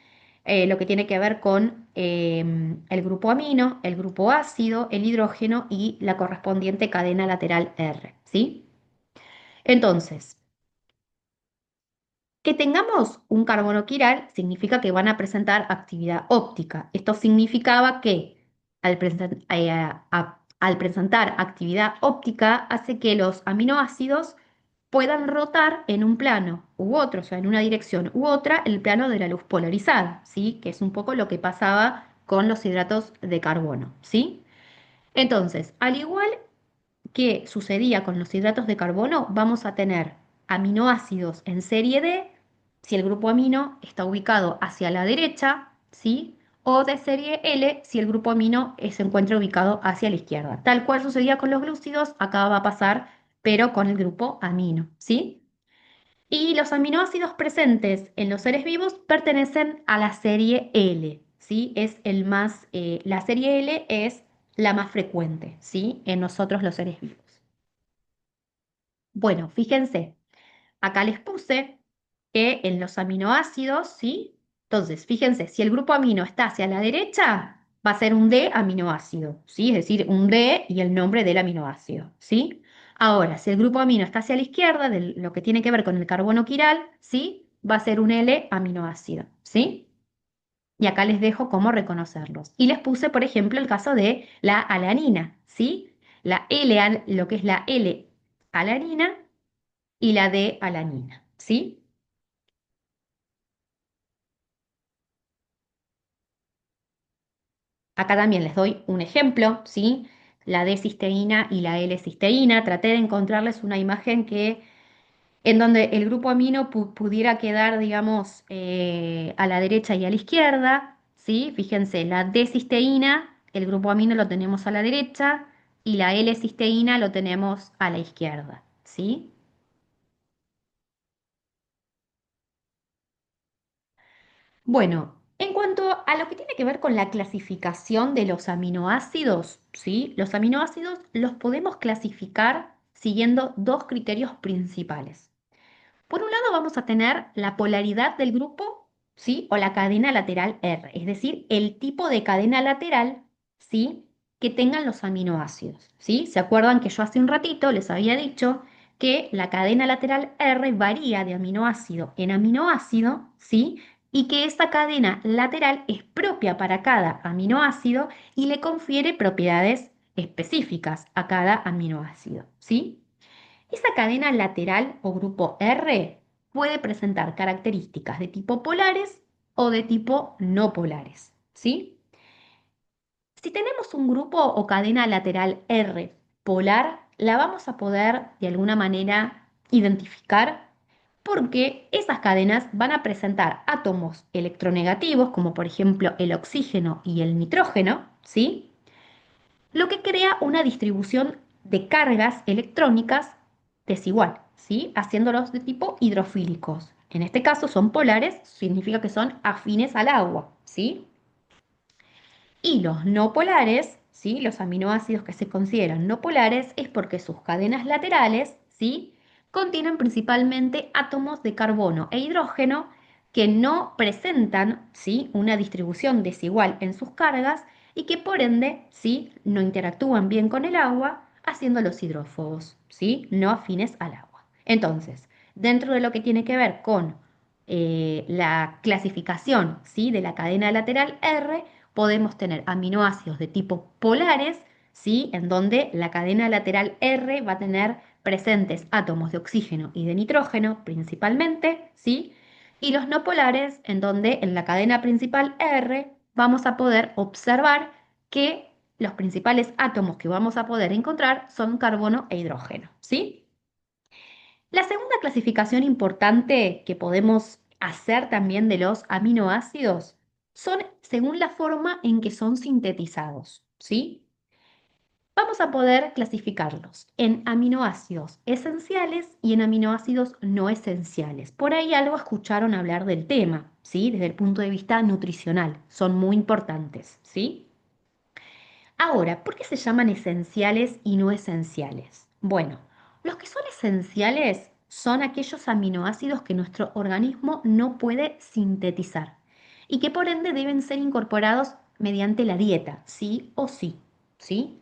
Lo que tiene que ver con el grupo amino, el grupo ácido, el hidrógeno y la correspondiente cadena lateral R, ¿sí? Entonces, que tengamos un carbono quiral significa que van a presentar actividad óptica. Esto significaba que al presentar actividad óptica hace que los aminoácidos puedan rotar en un plano u otro, o sea, en una dirección u otra, el plano de la luz polarizada, ¿sí? Que es un poco lo que pasaba con los hidratos de carbono, ¿sí? Entonces, al igual que sucedía con los hidratos de carbono, vamos a tener aminoácidos en serie D, si el grupo amino está ubicado hacia la derecha, ¿sí? O de serie L, si el grupo amino se encuentra ubicado hacia la izquierda. Tal cual sucedía con los glúcidos, acá va a pasar, pero con el grupo amino, ¿sí? Y los aminoácidos presentes en los seres vivos pertenecen a la serie L, ¿sí? La serie L es la más frecuente, ¿sí? En nosotros los seres vivos. Bueno, fíjense, acá les puse que en los aminoácidos, ¿sí? Entonces, fíjense, si el grupo amino está hacia la derecha, va a ser un D aminoácido, ¿sí? Es decir, un D y el nombre del aminoácido, ¿sí? Ahora, si el grupo amino está hacia la izquierda, de lo que tiene que ver con el carbono quiral, ¿sí? Va a ser un L aminoácido, ¿sí? Y acá les dejo cómo reconocerlos. Y les puse, por ejemplo, el caso de la alanina, ¿sí? Lo que es la L-alanina y la D-alanina, ¿sí? Acá también les doy un ejemplo, ¿sí? La D-cisteína y la L-cisteína. Traté de encontrarles una imagen en donde el grupo amino pudiera quedar, digamos, a la derecha y a la izquierda, ¿sí? Fíjense, la D-cisteína, el grupo amino lo tenemos a la derecha y la L-cisteína lo tenemos a la izquierda, ¿sí? Bueno, en cuanto a lo que tiene que ver con la clasificación de los aminoácidos, ¿sí? Los aminoácidos los podemos clasificar siguiendo dos criterios principales. Por un lado vamos a tener la polaridad del grupo, ¿sí? O la cadena lateral R, es decir, el tipo de cadena lateral, ¿sí? Que tengan los aminoácidos, ¿sí? ¿Se acuerdan que yo hace un ratito les había dicho que la cadena lateral R varía de aminoácido en aminoácido, ¿sí? Y que esa cadena lateral es propia para cada aminoácido y le confiere propiedades específicas a cada aminoácido, ¿sí? Esa cadena lateral o grupo R puede presentar características de tipo polares o de tipo no polares, ¿sí? Si tenemos un grupo o cadena lateral R polar, la vamos a poder de alguna manera identificar porque esas cadenas van a presentar átomos electronegativos, como por ejemplo el oxígeno y el nitrógeno, ¿sí? Lo que crea una distribución de cargas electrónicas desigual, ¿sí? Haciéndolos de tipo hidrofílicos. En este caso son polares, significa que son afines al agua, ¿sí? Y los no polares, ¿sí? Los aminoácidos que se consideran no polares es porque sus cadenas laterales, ¿sí? Contienen principalmente átomos de carbono e hidrógeno que no presentan, ¿sí? Una distribución desigual en sus cargas y que por ende, ¿sí? No interactúan bien con el agua, haciéndolos hidrófobos, ¿sí? No afines al agua. Entonces, dentro de lo que tiene que ver con la clasificación, ¿sí? De la cadena lateral R, podemos tener aminoácidos de tipo polares, ¿sí? En donde la cadena lateral R va a tener presentes átomos de oxígeno y de nitrógeno principalmente, ¿sí? Y los no polares, en donde en la cadena principal R vamos a poder observar que los principales átomos que vamos a poder encontrar son carbono e hidrógeno, ¿sí? La segunda clasificación importante que podemos hacer también de los aminoácidos son según la forma en que son sintetizados, ¿sí? Vamos a poder clasificarlos en aminoácidos esenciales y en aminoácidos no esenciales. Por ahí algo escucharon hablar del tema, ¿sí? Desde el punto de vista nutricional, son muy importantes, ¿sí? Ahora, ¿por qué se llaman esenciales y no esenciales? Bueno, los que son esenciales son aquellos aminoácidos que nuestro organismo no puede sintetizar y que por ende deben ser incorporados mediante la dieta, sí o sí, ¿sí?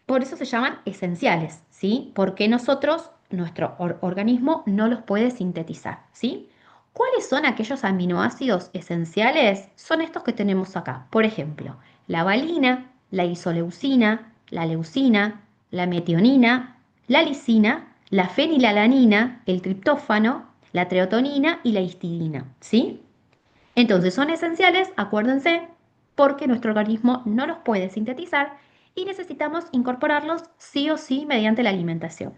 Por eso se llaman esenciales, ¿sí? Porque nosotros, nuestro organismo no los puede sintetizar, ¿sí? ¿Cuáles son aquellos aminoácidos esenciales? Son estos que tenemos acá. Por ejemplo, la valina, la isoleucina, la leucina, la metionina, la lisina, la fenilalanina, el triptófano, la treotonina y la histidina, ¿sí? Entonces son esenciales, acuérdense, porque nuestro organismo no los puede sintetizar y necesitamos incorporarlos sí o sí mediante la alimentación.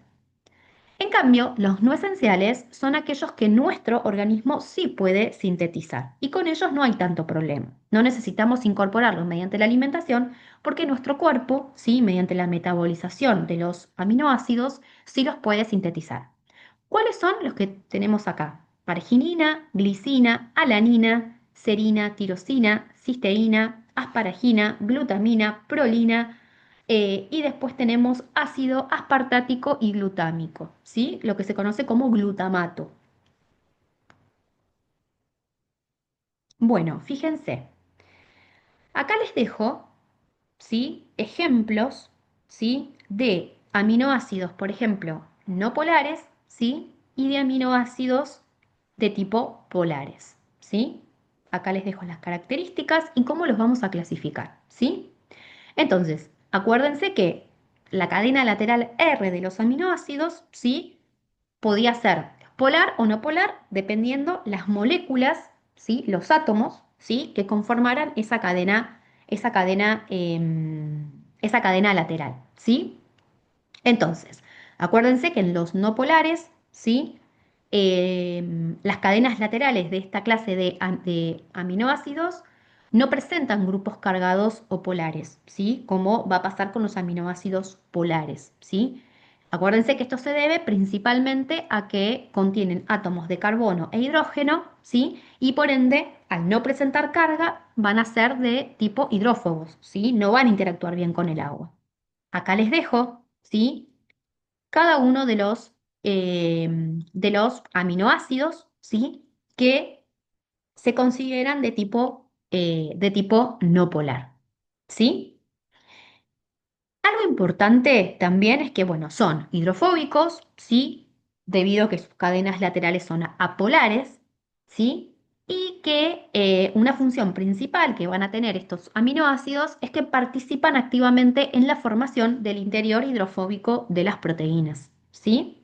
En cambio, los no esenciales son aquellos que nuestro organismo sí puede sintetizar y con ellos no hay tanto problema. No necesitamos incorporarlos mediante la alimentación porque nuestro cuerpo, sí, mediante la metabolización de los aminoácidos, sí los puede sintetizar. ¿Cuáles son los que tenemos acá? Arginina, glicina, alanina, serina, tirosina, cisteína, asparagina, glutamina, prolina, y después tenemos ácido aspartático y glutámico, ¿sí? Lo que se conoce como glutamato. Bueno, fíjense, acá les dejo, ¿sí? Ejemplos, ¿sí? De aminoácidos, por ejemplo, no polares, ¿sí? Y de aminoácidos de tipo polares, ¿sí? Acá les dejo las características y cómo los vamos a clasificar, ¿sí? Entonces, acuérdense que la cadena lateral R de los aminoácidos, ¿sí? Podía ser polar o no polar, dependiendo las moléculas, ¿sí? Los átomos, ¿sí? Que conformaran esa cadena, esa cadena lateral, ¿sí? Entonces, acuérdense que en los no polares, ¿sí? Las cadenas laterales de esta clase de aminoácidos no presentan grupos cargados o polares, ¿sí? Como va a pasar con los aminoácidos polares, ¿sí? Acuérdense que esto se debe principalmente a que contienen átomos de carbono e hidrógeno, ¿sí? Y por ende, al no presentar carga, van a ser de tipo hidrófobos, ¿sí? No van a interactuar bien con el agua. Acá les dejo, ¿sí? Cada uno de los aminoácidos, ¿sí? Que se consideran de tipo no polar, ¿sí? Algo importante también es que, bueno, son hidrofóbicos, ¿sí? Debido a que sus cadenas laterales son apolares, ¿sí? Y que una función principal que van a tener estos aminoácidos es que participan activamente en la formación del interior hidrofóbico de las proteínas, ¿sí?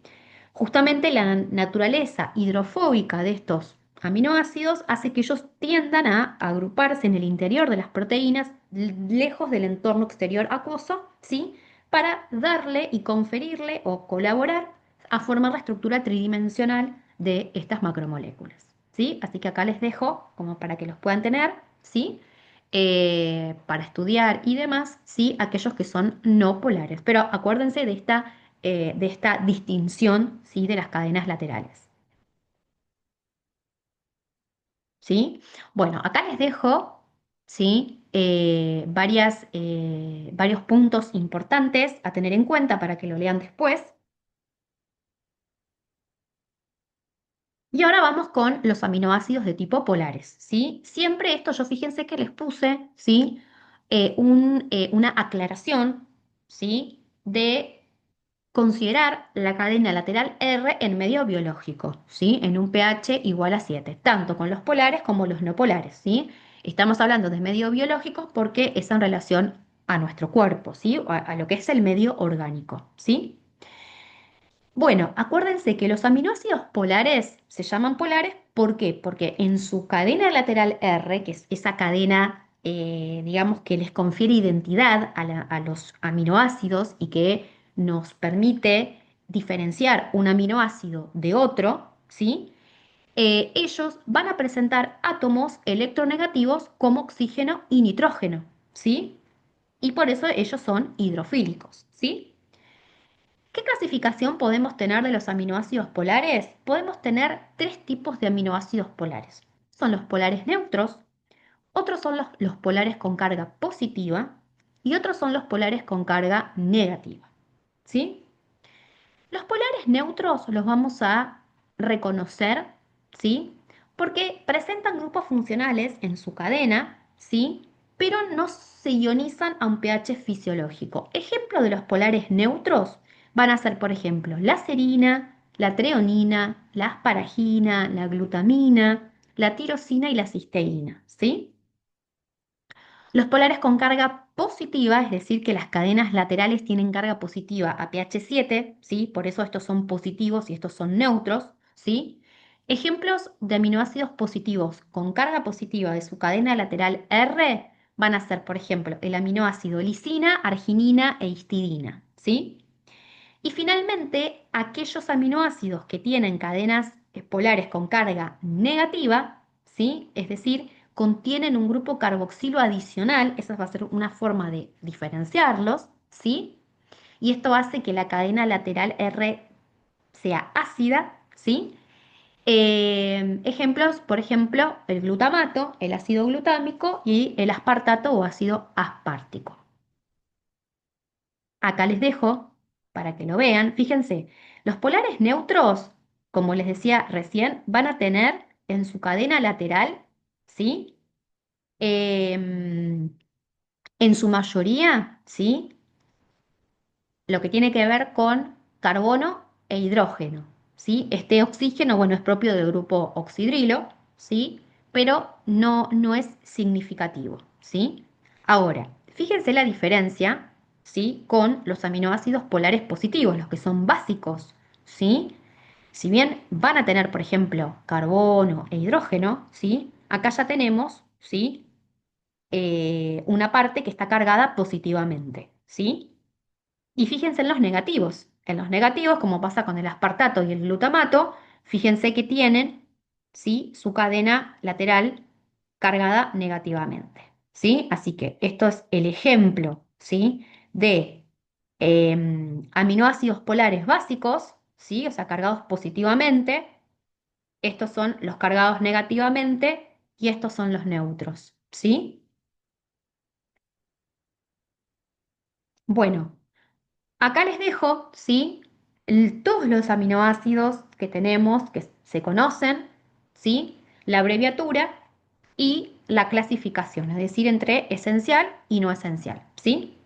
Justamente la naturaleza hidrofóbica de estos aminoácidos hace que ellos tiendan a agruparse en el interior de las proteínas, lejos del entorno exterior acuoso, ¿sí? Para darle y conferirle o colaborar a formar la estructura tridimensional de estas macromoléculas, ¿sí? Así que acá les dejo como para que los puedan tener, ¿sí? para estudiar y demás, ¿sí? Aquellos que son no polares. Pero acuérdense de esta distinción, ¿sí? De las cadenas laterales, ¿sí? Bueno, acá les dejo, ¿sí? Varios puntos importantes a tener en cuenta para que lo lean después. Y ahora vamos con los aminoácidos de tipo polares, ¿sí? Siempre esto, yo fíjense que les puse, ¿sí? Una aclaración, ¿sí? De considerar la cadena lateral R en medio biológico, ¿sí? En un pH igual a 7, tanto con los polares como los no polares, ¿sí? Estamos hablando de medio biológico porque es en relación a nuestro cuerpo, ¿sí? A lo que es el medio orgánico, ¿sí? Bueno, acuérdense que los aminoácidos polares se llaman polares, ¿por qué? Porque en su cadena lateral R, que es esa cadena, digamos, que les confiere identidad a los aminoácidos y que nos permite diferenciar un aminoácido de otro, ¿sí? Ellos van a presentar átomos electronegativos como oxígeno y nitrógeno, ¿sí? Y por eso ellos son hidrofílicos, ¿sí? ¿Qué clasificación podemos tener de los aminoácidos polares? Podemos tener tres tipos de aminoácidos polares. Son los polares neutros, otros son los polares con carga positiva y otros son los polares con carga negativa. ¿Sí? Los polares neutros los vamos a reconocer, ¿sí? Porque presentan grupos funcionales en su cadena, ¿sí? Pero no se ionizan a un pH fisiológico. Ejemplo de los polares neutros van a ser, por ejemplo, la serina, la treonina, la asparagina, la glutamina, la tirosina y la cisteína, ¿sí? Los polares con carga positiva, es decir, que las cadenas laterales tienen carga positiva a pH 7, ¿sí? Por eso estos son positivos y estos son neutros, ¿sí? Ejemplos de aminoácidos positivos con carga positiva de su cadena lateral R van a ser, por ejemplo, el aminoácido lisina, arginina e histidina, ¿sí? Y finalmente, aquellos aminoácidos que tienen cadenas polares con carga negativa, ¿sí? Es decir, contienen un grupo carboxilo adicional, esa va a ser una forma de diferenciarlos, ¿sí? Y esto hace que la cadena lateral R sea ácida, ¿sí? Ejemplos, por ejemplo, el glutamato, el ácido glutámico y el aspartato o ácido aspártico. Acá les dejo para que lo vean. Fíjense, los polares neutros, como les decía recién, van a tener en su cadena lateral, ¿sí? Em, en su mayoría, ¿sí? Lo que tiene que ver con carbono e hidrógeno, ¿sí? Este oxígeno, bueno, es propio del grupo oxidrilo, ¿sí? Pero no es significativo, ¿sí? Ahora, fíjense la diferencia, ¿sí? Con los aminoácidos polares positivos, los que son básicos, ¿sí? Si bien van a tener, por ejemplo, carbono e hidrógeno, ¿sí? Acá ya tenemos, ¿sí? Una parte que está cargada positivamente, ¿sí? Y fíjense en los negativos. En los negativos, como pasa con el aspartato y el glutamato, fíjense que tienen, ¿sí? Su cadena lateral cargada negativamente, ¿sí? Así que esto es el ejemplo, ¿sí? De aminoácidos polares básicos, ¿sí? O sea, cargados positivamente. Estos son los cargados negativamente y estos son los neutros, ¿sí? Bueno. Acá les dejo, ¿sí? Todos los aminoácidos que tenemos, que se conocen, ¿sí? La abreviatura y la clasificación, es decir, entre esencial y no esencial, ¿sí?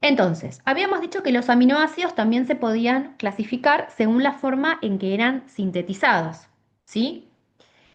Entonces, habíamos dicho que los aminoácidos también se podían clasificar según la forma en que eran sintetizados, ¿sí?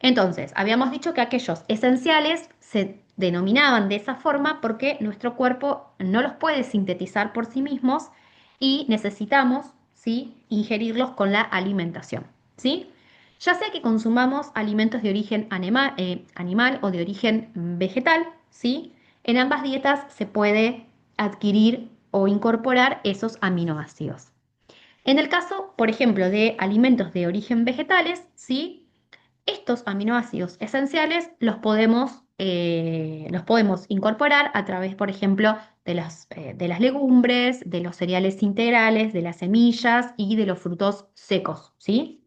Entonces, habíamos dicho que aquellos esenciales se denominaban de esa forma porque nuestro cuerpo no los puede sintetizar por sí mismos y necesitamos, ¿sí? Ingerirlos con la alimentación, ¿sí? Ya sea que consumamos alimentos de origen animal o de origen vegetal, ¿sí? En ambas dietas se puede adquirir o incorporar esos aminoácidos. En el caso, por ejemplo, de alimentos de origen vegetales, ¿sí? Estos aminoácidos esenciales los podemos los podemos incorporar a través, por ejemplo, de las legumbres, de los cereales integrales, de las semillas y de los frutos secos, ¿sí?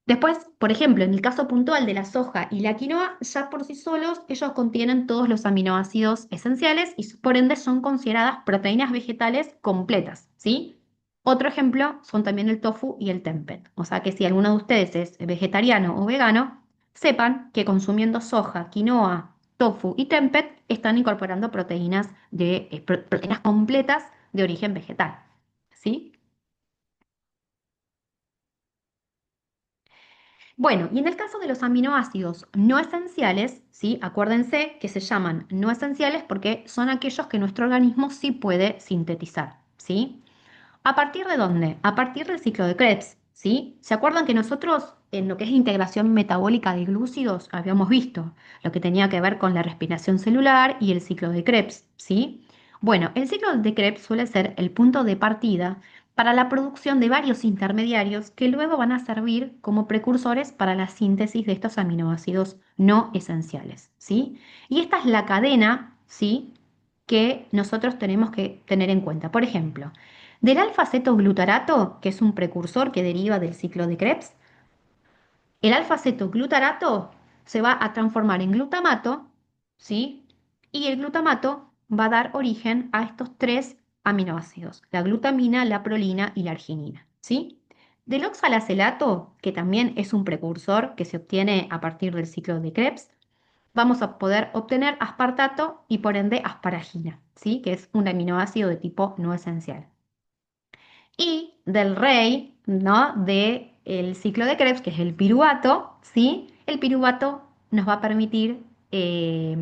Después, por ejemplo, en el caso puntual de la soja y la quinoa, ya por sí solos, ellos contienen todos los aminoácidos esenciales y por ende son consideradas proteínas vegetales completas, ¿sí? Otro ejemplo son también el tofu y el tempeh. O sea que si alguno de ustedes es vegetariano o vegano, sepan que consumiendo soja, quinoa, tofu y tempeh están incorporando proteínas completas de origen vegetal, ¿sí? Bueno, y en el caso de los aminoácidos no esenciales, ¿sí? Acuérdense que se llaman no esenciales porque son aquellos que nuestro organismo sí puede sintetizar, ¿sí? ¿A partir de dónde? A partir del ciclo de Krebs, ¿sí? ¿Se acuerdan que nosotros en lo que es integración metabólica de glúcidos habíamos visto lo que tenía que ver con la respiración celular y el ciclo de Krebs, ¿sí? Bueno, el ciclo de Krebs suele ser el punto de partida para la producción de varios intermediarios que luego van a servir como precursores para la síntesis de estos aminoácidos no esenciales, ¿sí? Y esta es la cadena, ¿sí? Que nosotros tenemos que tener en cuenta. Por ejemplo, del alfa-cetoglutarato, que es un precursor que deriva del ciclo de Krebs, el alfa-cetoglutarato se va a transformar en glutamato, ¿sí? Y el glutamato va a dar origen a estos tres aminoácidos, la glutamina, la prolina y la arginina, ¿sí? Del oxalacelato, que también es un precursor que se obtiene a partir del ciclo de Krebs, vamos a poder obtener aspartato y por ende asparagina, ¿sí? Que es un aminoácido de tipo no esencial. Y del rey, ¿no? De el ciclo de Krebs, que es el piruvato, ¿sí? El piruvato nos va a permitir eh,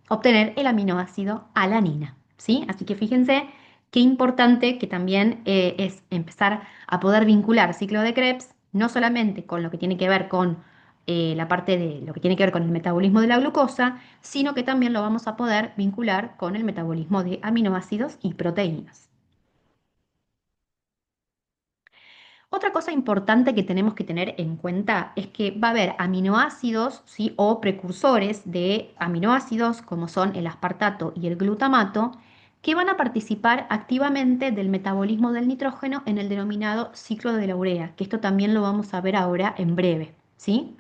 obtener el aminoácido alanina, ¿sí? Así que fíjense qué importante que también es empezar a poder vincular ciclo de Krebs, no solamente con lo que tiene que ver con la parte de lo que tiene que ver con el metabolismo de la glucosa, sino que también lo vamos a poder vincular con el metabolismo de aminoácidos y proteínas. Otra cosa importante que tenemos que tener en cuenta es que va a haber aminoácidos, ¿sí? O precursores de aminoácidos como son el aspartato y el glutamato, que van a participar activamente del metabolismo del nitrógeno en el denominado ciclo de la urea, que esto también lo vamos a ver ahora en breve, ¿sí?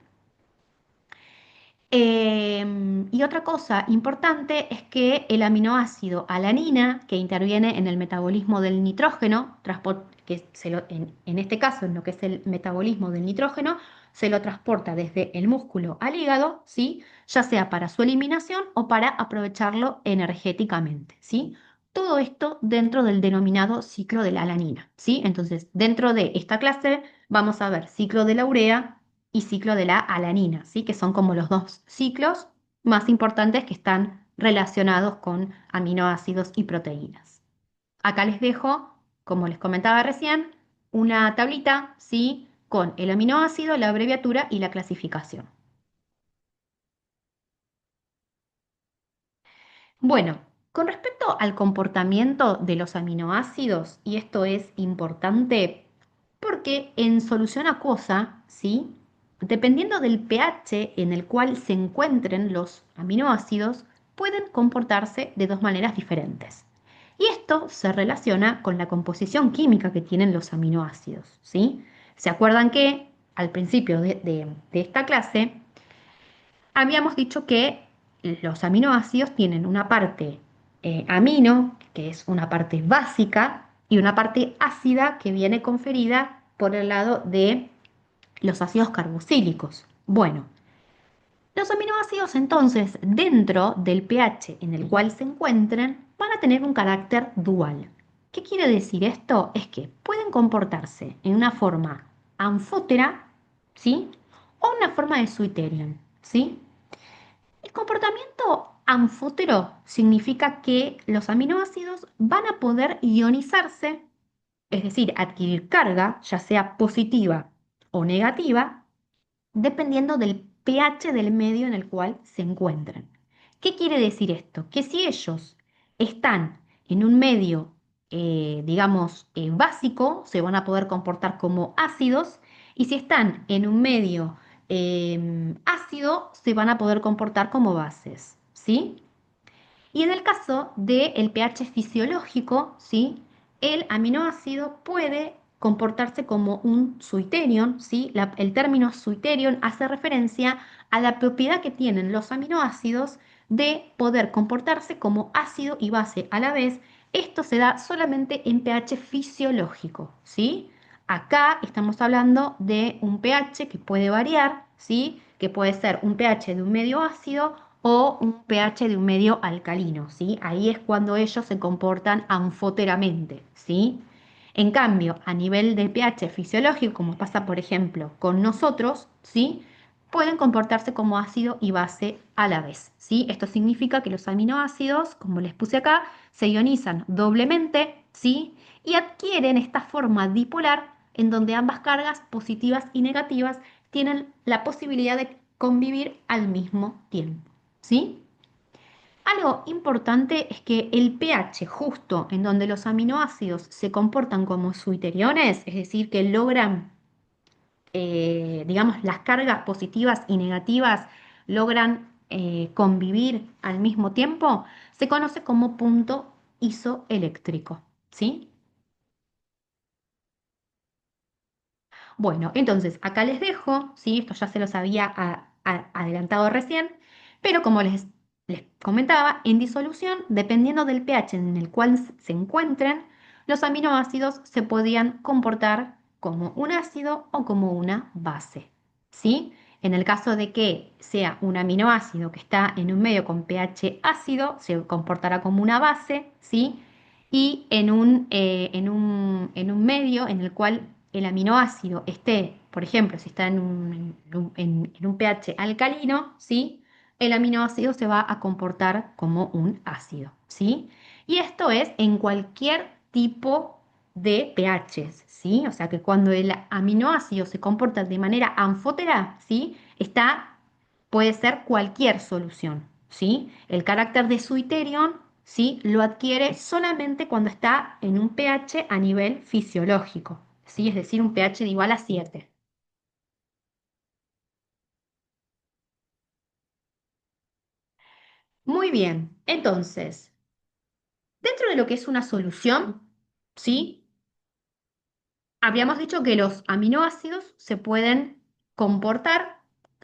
Y otra cosa importante es que el aminoácido alanina, que interviene en el metabolismo del nitrógeno, en este caso, en lo que es el metabolismo del nitrógeno, se lo transporta desde el músculo al hígado, ¿sí? Ya sea para su eliminación o para aprovecharlo energéticamente, ¿sí? Todo esto dentro del denominado ciclo de la alanina, ¿sí? Entonces, dentro de esta clase vamos a ver ciclo de la urea y ciclo de la alanina, ¿sí? Que son como los dos ciclos más importantes que están relacionados con aminoácidos y proteínas. Acá les dejo, como les comentaba recién, una tablita, ¿sí? Con el aminoácido, la abreviatura y la clasificación. Bueno, con respecto al comportamiento de los aminoácidos, y esto es importante porque en solución acuosa, ¿sí? Dependiendo del pH en el cual se encuentren los aminoácidos, pueden comportarse de dos maneras diferentes. Y esto se relaciona con la composición química que tienen los aminoácidos, ¿sí? ¿Se acuerdan que al principio de esta clase habíamos dicho que los aminoácidos tienen una parte amino, que es una parte básica, y una parte ácida que viene conferida por el lado de los ácidos carboxílicos? Bueno, los aminoácidos entonces, dentro del pH en el cual se encuentren, van a tener un carácter dual. ¿Qué quiere decir esto? Es que pueden comportarse en una forma anfótera, ¿sí? O una forma de Switterion, ¿sí? El comportamiento anfótero significa que los aminoácidos van a poder ionizarse, es decir, adquirir carga, ya sea positiva o negativa, dependiendo del pH del medio en el cual se encuentran. ¿Qué quiere decir esto? Que si ellos están en un medio, digamos, básico, se van a poder comportar como ácidos, y si están en un medio ácido se van a poder comportar como bases, ¿sí? Y en el caso del pH fisiológico, ¿sí? El aminoácido puede comportarse como un suiterión, ¿sí? El término suiterión hace referencia a la propiedad que tienen los aminoácidos de poder comportarse como ácido y base a la vez. Esto se da solamente en pH fisiológico, ¿sí? Acá estamos hablando de un pH que puede variar, ¿sí? Que puede ser un pH de un medio ácido o un pH de un medio alcalino, ¿sí? Ahí es cuando ellos se comportan anfoteramente, ¿sí? En cambio, a nivel de pH fisiológico, como pasa por ejemplo con nosotros, ¿sí? Pueden comportarse como ácido y base a la vez, ¿sí? Esto significa que los aminoácidos, como les puse acá, se ionizan doblemente, ¿sí? Y adquieren esta forma dipolar en donde ambas cargas positivas y negativas tienen la posibilidad de convivir al mismo tiempo. ¿Sí? Algo importante es que el pH justo en donde los aminoácidos se comportan como suiteriones, es decir, que logran, digamos, las cargas positivas y negativas logran convivir al mismo tiempo, se conoce como punto isoeléctrico. ¿Sí? Bueno, entonces acá les dejo, ¿sí? Esto ya se los había adelantado recién, pero como les comentaba, en disolución, dependiendo del pH en el cual se encuentren, los aminoácidos se podían comportar como un ácido o como una base, ¿sí? En el caso de que sea un aminoácido que está en un medio con pH ácido, se comportará como una base, ¿sí? Y en un medio en el cual el aminoácido esté, por ejemplo, si está en un pH alcalino, ¿sí? El aminoácido se va a comportar como un ácido, ¿sí? Y esto es en cualquier tipo de pHs, ¿sí? O sea que cuando el aminoácido se comporta de manera anfótera, ¿sí? Puede ser cualquier solución, ¿sí? El carácter de Switterion, ¿sí? Lo adquiere solamente cuando está en un pH a nivel fisiológico, ¿sí? Es decir, un pH de igual a 7. Muy bien, entonces, dentro de lo que es una solución, ¿sí? Habíamos dicho que los aminoácidos se pueden comportar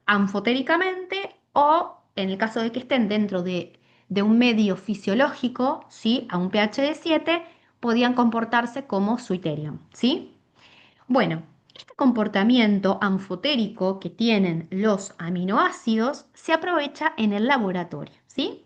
anfotéricamente o, en el caso de que estén dentro de un medio fisiológico, ¿sí? A un pH de 7, podían comportarse como suiterium, ¿sí? Bueno, este comportamiento anfotérico que tienen los aminoácidos se aprovecha en el laboratorio, ¿sí?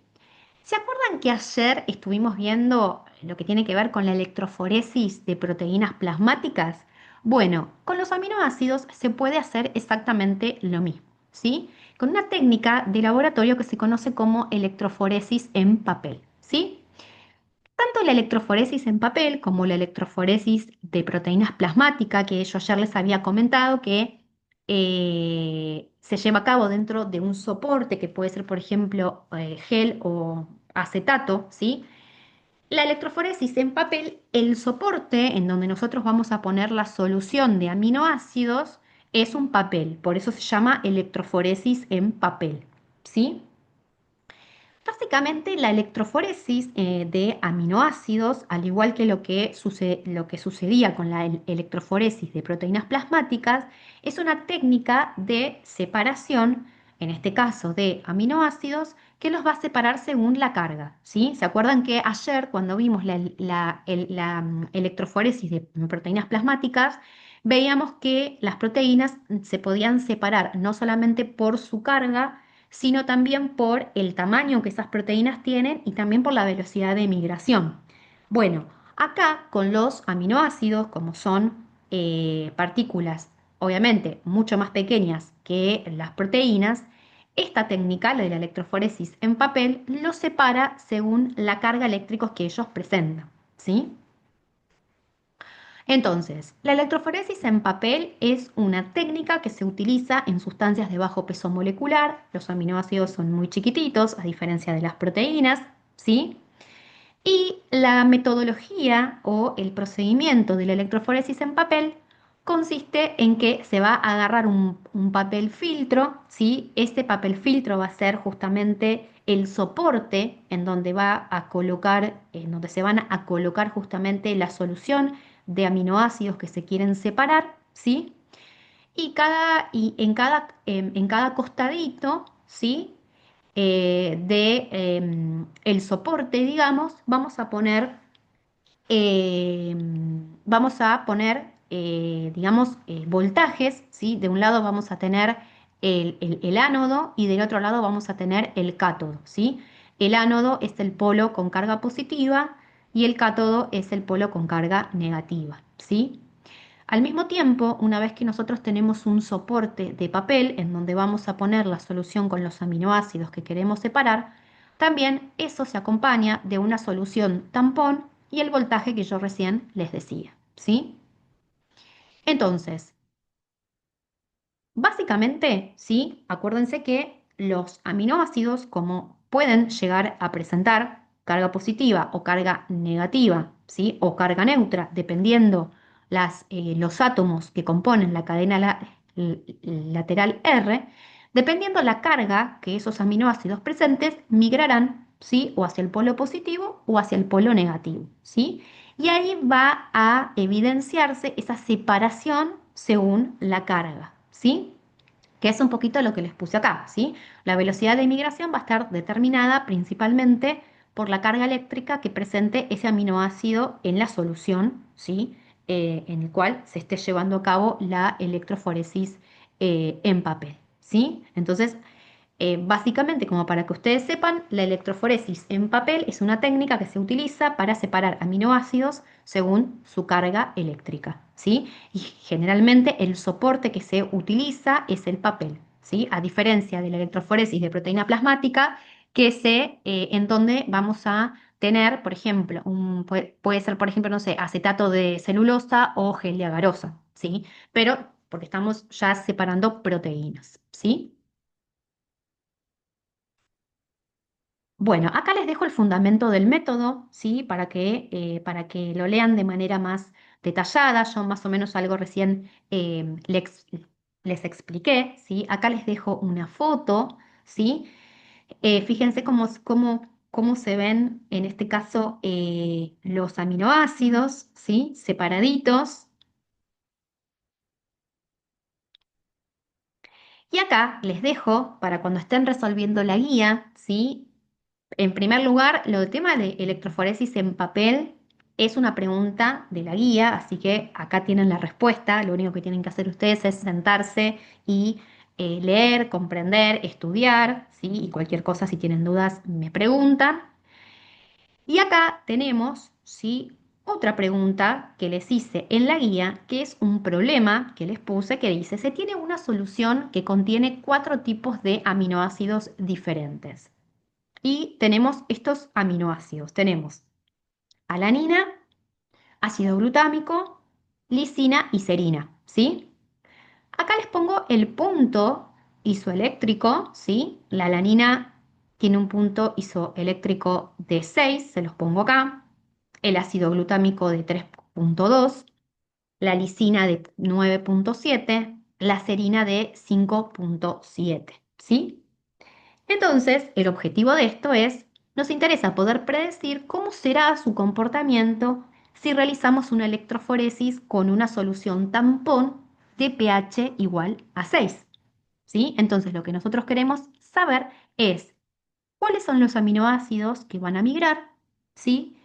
¿Se acuerdan que ayer estuvimos viendo lo que tiene que ver con la electroforesis de proteínas plasmáticas? Bueno, con los aminoácidos se puede hacer exactamente lo mismo, ¿sí? Con una técnica de laboratorio que se conoce como electroforesis en papel, ¿sí? Tanto la electroforesis en papel como la electroforesis de proteínas plasmáticas, que yo ayer les había comentado que se lleva a cabo dentro de un soporte que puede ser, por ejemplo, gel o acetato, ¿sí? La electroforesis en papel, el soporte en donde nosotros vamos a poner la solución de aminoácidos es un papel, por eso se llama electroforesis en papel, ¿sí? Básicamente, la electroforesis de aminoácidos, al igual que lo que sucedía con la electroforesis de proteínas plasmáticas, es una técnica de separación, en este caso de aminoácidos, que los va a separar según la carga, ¿sí? ¿Se acuerdan que ayer, cuando vimos la electroforesis de proteínas plasmáticas, veíamos que las proteínas se podían separar no solamente por su carga, sino también por el tamaño que esas proteínas tienen y también por la velocidad de migración? Bueno, acá con los aminoácidos, como son partículas obviamente mucho más pequeñas que las proteínas, esta técnica, la de la electroforesis en papel, los separa según la carga eléctrica que ellos presentan, ¿sí? Entonces, la electroforesis en papel es una técnica que se utiliza en sustancias de bajo peso molecular. Los aminoácidos son muy chiquititos, a diferencia de las proteínas, ¿sí? Y la metodología o el procedimiento de la electroforesis en papel consiste en que se va a agarrar un papel filtro, ¿sí? Este papel filtro va a ser justamente el soporte en donde va a colocar, en donde se van a colocar justamente la solución de aminoácidos que se quieren separar, ¿sí? En cada costadito, ¿sí? El soporte, digamos, eh, vamos a poner, digamos, voltajes, ¿sí? De un lado vamos a tener el ánodo y del otro lado vamos a tener el cátodo, ¿sí? El ánodo es el polo con carga positiva y el cátodo es el polo con carga negativa, ¿sí? Al mismo tiempo, una vez que nosotros tenemos un soporte de papel en donde vamos a poner la solución con los aminoácidos que queremos separar, también eso se acompaña de una solución tampón y el voltaje que yo recién les decía, ¿sí? Entonces, básicamente, sí, acuérdense que los aminoácidos, como pueden llegar a presentar carga positiva o carga negativa, ¿sí? O carga neutra, dependiendo los átomos que componen la cadena lateral R, dependiendo la carga que esos aminoácidos presentes, migrarán, ¿sí? O hacia el polo positivo o hacia el polo negativo, ¿sí? Y ahí va a evidenciarse esa separación según la carga, ¿sí? Que es un poquito lo que les puse acá, ¿sí? La velocidad de migración va a estar determinada principalmente por la carga eléctrica que presente ese aminoácido en la solución, ¿sí? En el cual se esté llevando a cabo la electroforesis en papel, ¿sí? Entonces, básicamente, como para que ustedes sepan, la electroforesis en papel es una técnica que se utiliza para separar aminoácidos según su carga eléctrica, ¿sí? Y generalmente el soporte que se utiliza es el papel, ¿sí? A diferencia de la electroforesis de proteína plasmática, en donde vamos a tener, por ejemplo, puede ser, por ejemplo, no sé, acetato de celulosa o gel de agarosa, ¿sí? Pero porque estamos ya separando proteínas, ¿sí? Bueno, acá les dejo el fundamento del método, ¿sí? Para que lo lean de manera más detallada. Yo más o menos algo recién les expliqué, ¿sí? Acá les dejo una foto, ¿sí? Fíjense cómo se ven en este caso los aminoácidos, ¿sí? Separaditos. Y acá les dejo para cuando estén resolviendo la guía, ¿sí? En primer lugar, lo del tema de electroforesis en papel es una pregunta de la guía, así que acá tienen la respuesta. Lo único que tienen que hacer ustedes es sentarse y leer, comprender, estudiar, ¿sí? Y cualquier cosa, si tienen dudas, me preguntan. Y acá tenemos, ¿sí? Otra pregunta que les hice en la guía, que es un problema que les puse que dice, se tiene una solución que contiene 4 tipos de aminoácidos diferentes. Y tenemos estos aminoácidos. Tenemos alanina, ácido glutámico, lisina y serina, ¿sí? Acá les pongo el punto isoeléctrico, ¿sí? La alanina tiene un punto isoeléctrico de 6, se los pongo acá. El ácido glutámico de 3,2, la lisina de 9,7, la serina de 5,7, ¿sí? Entonces, el objetivo de esto es, nos interesa poder predecir cómo será su comportamiento si realizamos una electroforesis con una solución tampón de pH igual a 6, ¿sí? Entonces, lo que nosotros queremos saber es cuáles son los aminoácidos que van a migrar, ¿sí?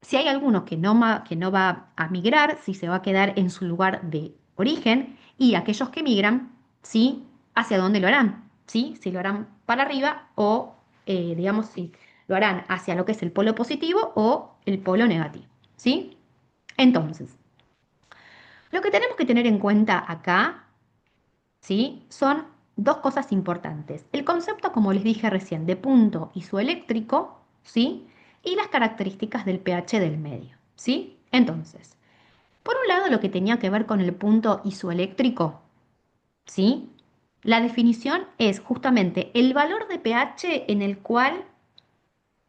Si hay alguno que no va a migrar, si se va a quedar en su lugar de origen, y aquellos que migran, ¿sí? ¿Hacia dónde lo harán? ¿Sí? Si lo harán para arriba o, digamos, si lo harán hacia lo que es el polo positivo o el polo negativo, ¿sí? Entonces, lo que tenemos que tener en cuenta acá, ¿sí? Son dos cosas importantes. El concepto, como les dije recién, de punto isoeléctrico, ¿sí? Y las características del pH del medio, ¿sí? Entonces, por un lado, lo que tenía que ver con el punto isoeléctrico, ¿sí? La definición es justamente el valor de pH en el cual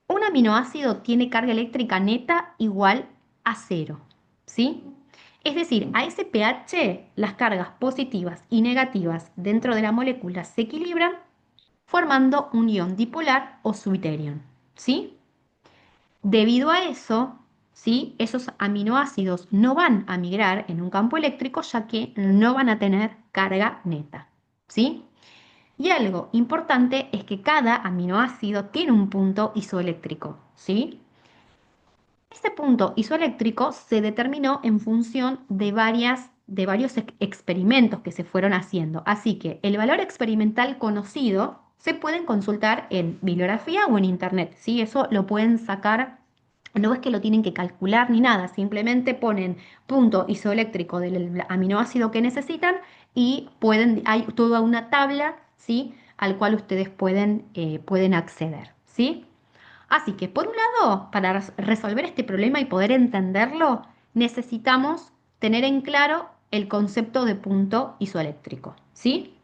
un aminoácido tiene carga eléctrica neta igual a cero, ¿sí? Es decir, a ese pH las cargas positivas y negativas dentro de la molécula se equilibran formando un ion dipolar o switterion, ¿sí? Debido a eso, ¿sí? Esos aminoácidos no van a migrar en un campo eléctrico ya que no van a tener carga neta, ¿sí? Y algo importante es que cada aminoácido tiene un punto isoeléctrico, ¿sí? Este punto isoeléctrico se determinó en función de varios experimentos que se fueron haciendo. Así que el valor experimental conocido se pueden consultar en bibliografía o en internet, ¿sí? Eso lo pueden sacar, no es que lo tienen que calcular ni nada, simplemente ponen punto isoeléctrico del aminoácido que necesitan y hay toda una tabla, ¿sí? Al cual ustedes pueden acceder, ¿sí? Así que, por un lado, para resolver este problema y poder entenderlo, necesitamos tener en claro el concepto de punto isoeléctrico, ¿sí?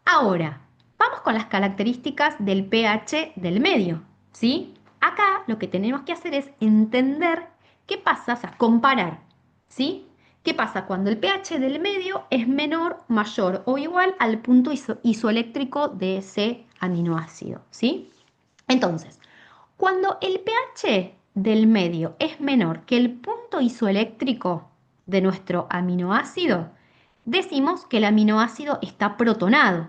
Ahora, vamos con las características del pH del medio, ¿sí? Acá lo que tenemos que hacer es entender qué pasa, o sea, comparar, ¿sí? ¿Qué pasa cuando el pH del medio es menor, mayor o igual al punto isoeléctrico de ese aminoácido, ¿sí? Entonces, cuando el pH del medio es menor que el punto isoeléctrico de nuestro aminoácido, decimos que el aminoácido está protonado.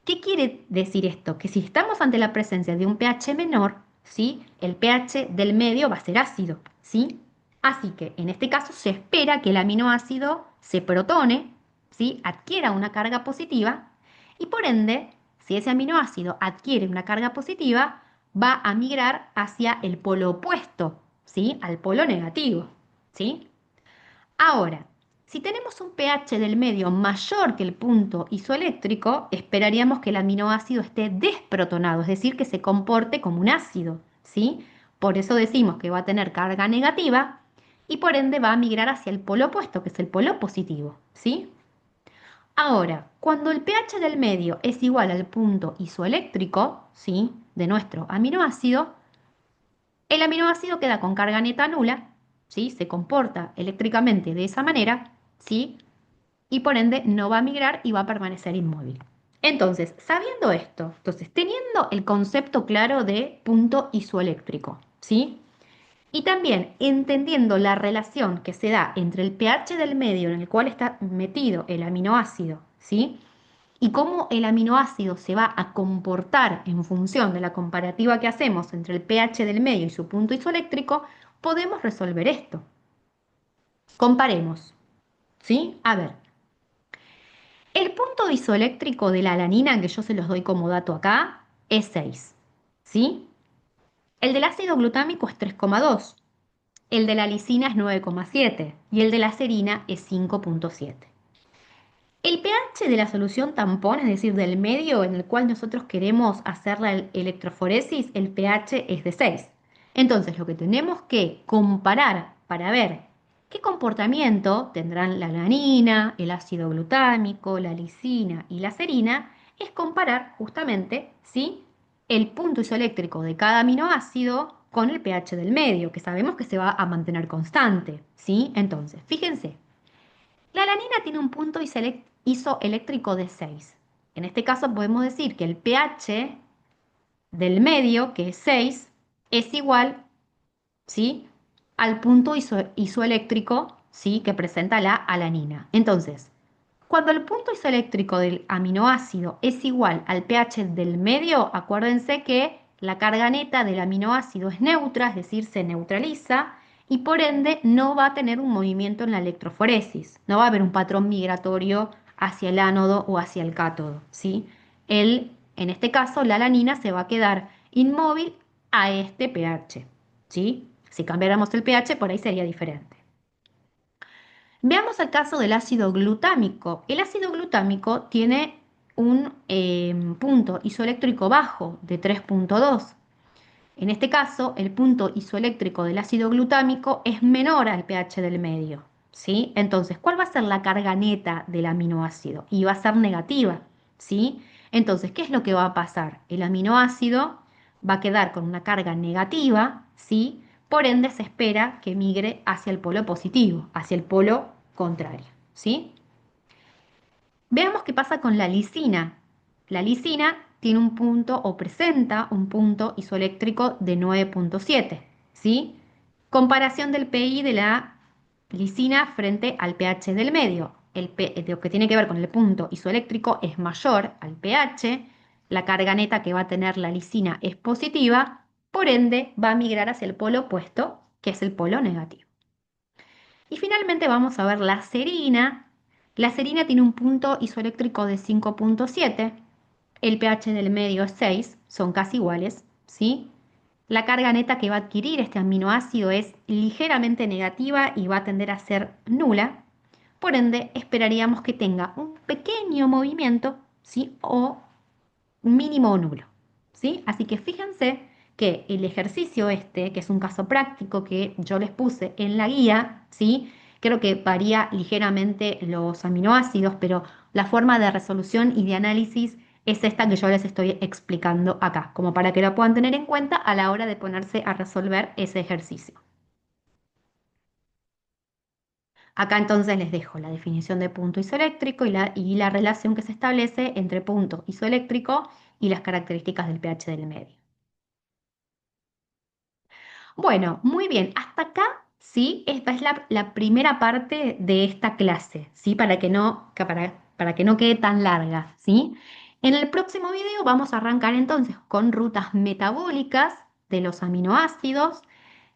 ¿Qué quiere decir esto? Que si estamos ante la presencia de un pH menor, ¿sí? El pH del medio va a ser ácido, ¿sí? Así que en este caso se espera que el aminoácido se protone, ¿sí? Adquiera una carga positiva y por ende, si ese aminoácido adquiere una carga positiva, va a migrar hacia el polo opuesto, ¿sí? Al polo negativo, ¿sí? Ahora, si tenemos un pH del medio mayor que el punto isoeléctrico, esperaríamos que el aminoácido esté desprotonado, es decir, que se comporte como un ácido, ¿sí? Por eso decimos que va a tener carga negativa y por ende va a migrar hacia el polo opuesto, que es el polo positivo, ¿sí? Ahora, cuando el pH del medio es igual al punto isoeléctrico, ¿sí? De nuestro aminoácido, el aminoácido queda con carga neta nula, ¿sí? Se comporta eléctricamente de esa manera, ¿sí? Y por ende no va a migrar y va a permanecer inmóvil. Entonces, sabiendo esto, teniendo el concepto claro de punto isoeléctrico, ¿sí? Y también entendiendo la relación que se da entre el pH del medio en el cual está metido el aminoácido, ¿sí? Y cómo el aminoácido se va a comportar en función de la comparativa que hacemos entre el pH del medio y su punto isoeléctrico, podemos resolver esto. Comparemos, ¿sí? A ver, el punto isoeléctrico de la alanina, que yo se los doy como dato acá, es 6, ¿sí? El del ácido glutámico es 3,2, el de la lisina es 9,7 y el de la serina es 5,7. El pH de la solución tampón, es decir, del medio en el cual nosotros queremos hacer la electroforesis, el pH es de 6. Entonces, lo que tenemos que comparar para ver qué comportamiento tendrán la alanina, el ácido glutámico, la lisina y la serina, es comparar justamente, ¿sí? El punto isoeléctrico de cada aminoácido con el pH del medio, que sabemos que se va a mantener constante, ¿sí? Entonces, fíjense, la alanina tiene un punto isoeléctrico de 6. En este caso podemos decir que el pH del medio, que es 6, es igual, ¿sí? Al punto isoeléctrico, ¿sí? Que presenta la alanina. Entonces, cuando el punto isoeléctrico del aminoácido es igual al pH del medio, acuérdense que la carga neta del aminoácido es neutra, es decir, se neutraliza y por ende no va a tener un movimiento en la electroforesis, no va a haber un patrón migratorio hacia el ánodo o hacia el cátodo, ¿sí? En este caso, la alanina se va a quedar inmóvil a este pH, ¿sí? Si cambiáramos el pH, por ahí sería diferente. Veamos el caso del ácido glutámico. El ácido glutámico tiene un punto isoeléctrico bajo de 3,2. En este caso, el punto isoeléctrico del ácido glutámico es menor al pH del medio, ¿sí? Entonces, ¿cuál va a ser la carga neta del aminoácido? Y va a ser negativa, ¿sí? Entonces, ¿qué es lo que va a pasar? El aminoácido va a quedar con una carga negativa, ¿sí? Por ende, se espera que migre hacia el polo positivo, hacia el polo contraria, ¿sí? Veamos qué pasa con la lisina. La lisina tiene un punto o presenta un punto isoeléctrico de 9,7, ¿sí? Comparación del pI de la lisina frente al pH del medio. Lo que tiene que ver con el punto isoeléctrico es mayor al pH, la carga neta que va a tener la lisina es positiva, por ende va a migrar hacia el polo opuesto, que es el polo negativo. Y finalmente vamos a ver la serina. La serina tiene un punto isoeléctrico de 5,7. El pH del medio es 6, son casi iguales, ¿sí? La carga neta que va a adquirir este aminoácido es ligeramente negativa y va a tender a ser nula. Por ende, esperaríamos que tenga un pequeño movimiento, ¿sí? O mínimo o nulo, ¿sí? Así que fíjense que el ejercicio este, que es un caso práctico que yo les puse en la guía, ¿sí? Creo que varía ligeramente los aminoácidos, pero la forma de resolución y de análisis es esta que yo les estoy explicando acá, como para que lo puedan tener en cuenta a la hora de ponerse a resolver ese ejercicio. Acá entonces les dejo la definición de punto isoeléctrico y la relación que se establece entre punto isoeléctrico y las características del pH del medio. Bueno, muy bien. Hasta acá, sí, esta es la primera parte de esta clase, ¿sí? Para que no quede tan larga, ¿sí? En el próximo video vamos a arrancar entonces con rutas metabólicas de los aminoácidos,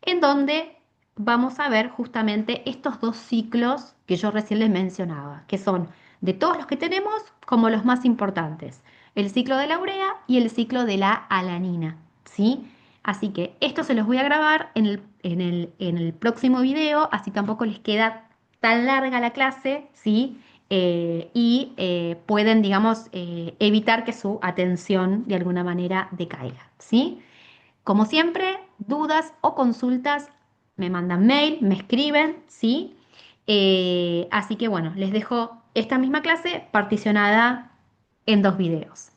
en donde vamos a ver justamente estos dos ciclos que yo recién les mencionaba, que son de todos los que tenemos como los más importantes, el ciclo de la urea y el ciclo de la alanina, ¿sí? Así que esto se los voy a grabar en el próximo video, así tampoco les queda tan larga la clase, ¿sí? Y pueden, digamos, evitar que su atención de alguna manera decaiga, ¿sí? Como siempre, dudas o consultas, me mandan mail, me escriben, ¿sí? Así que bueno, les dejo esta misma clase particionada en dos videos.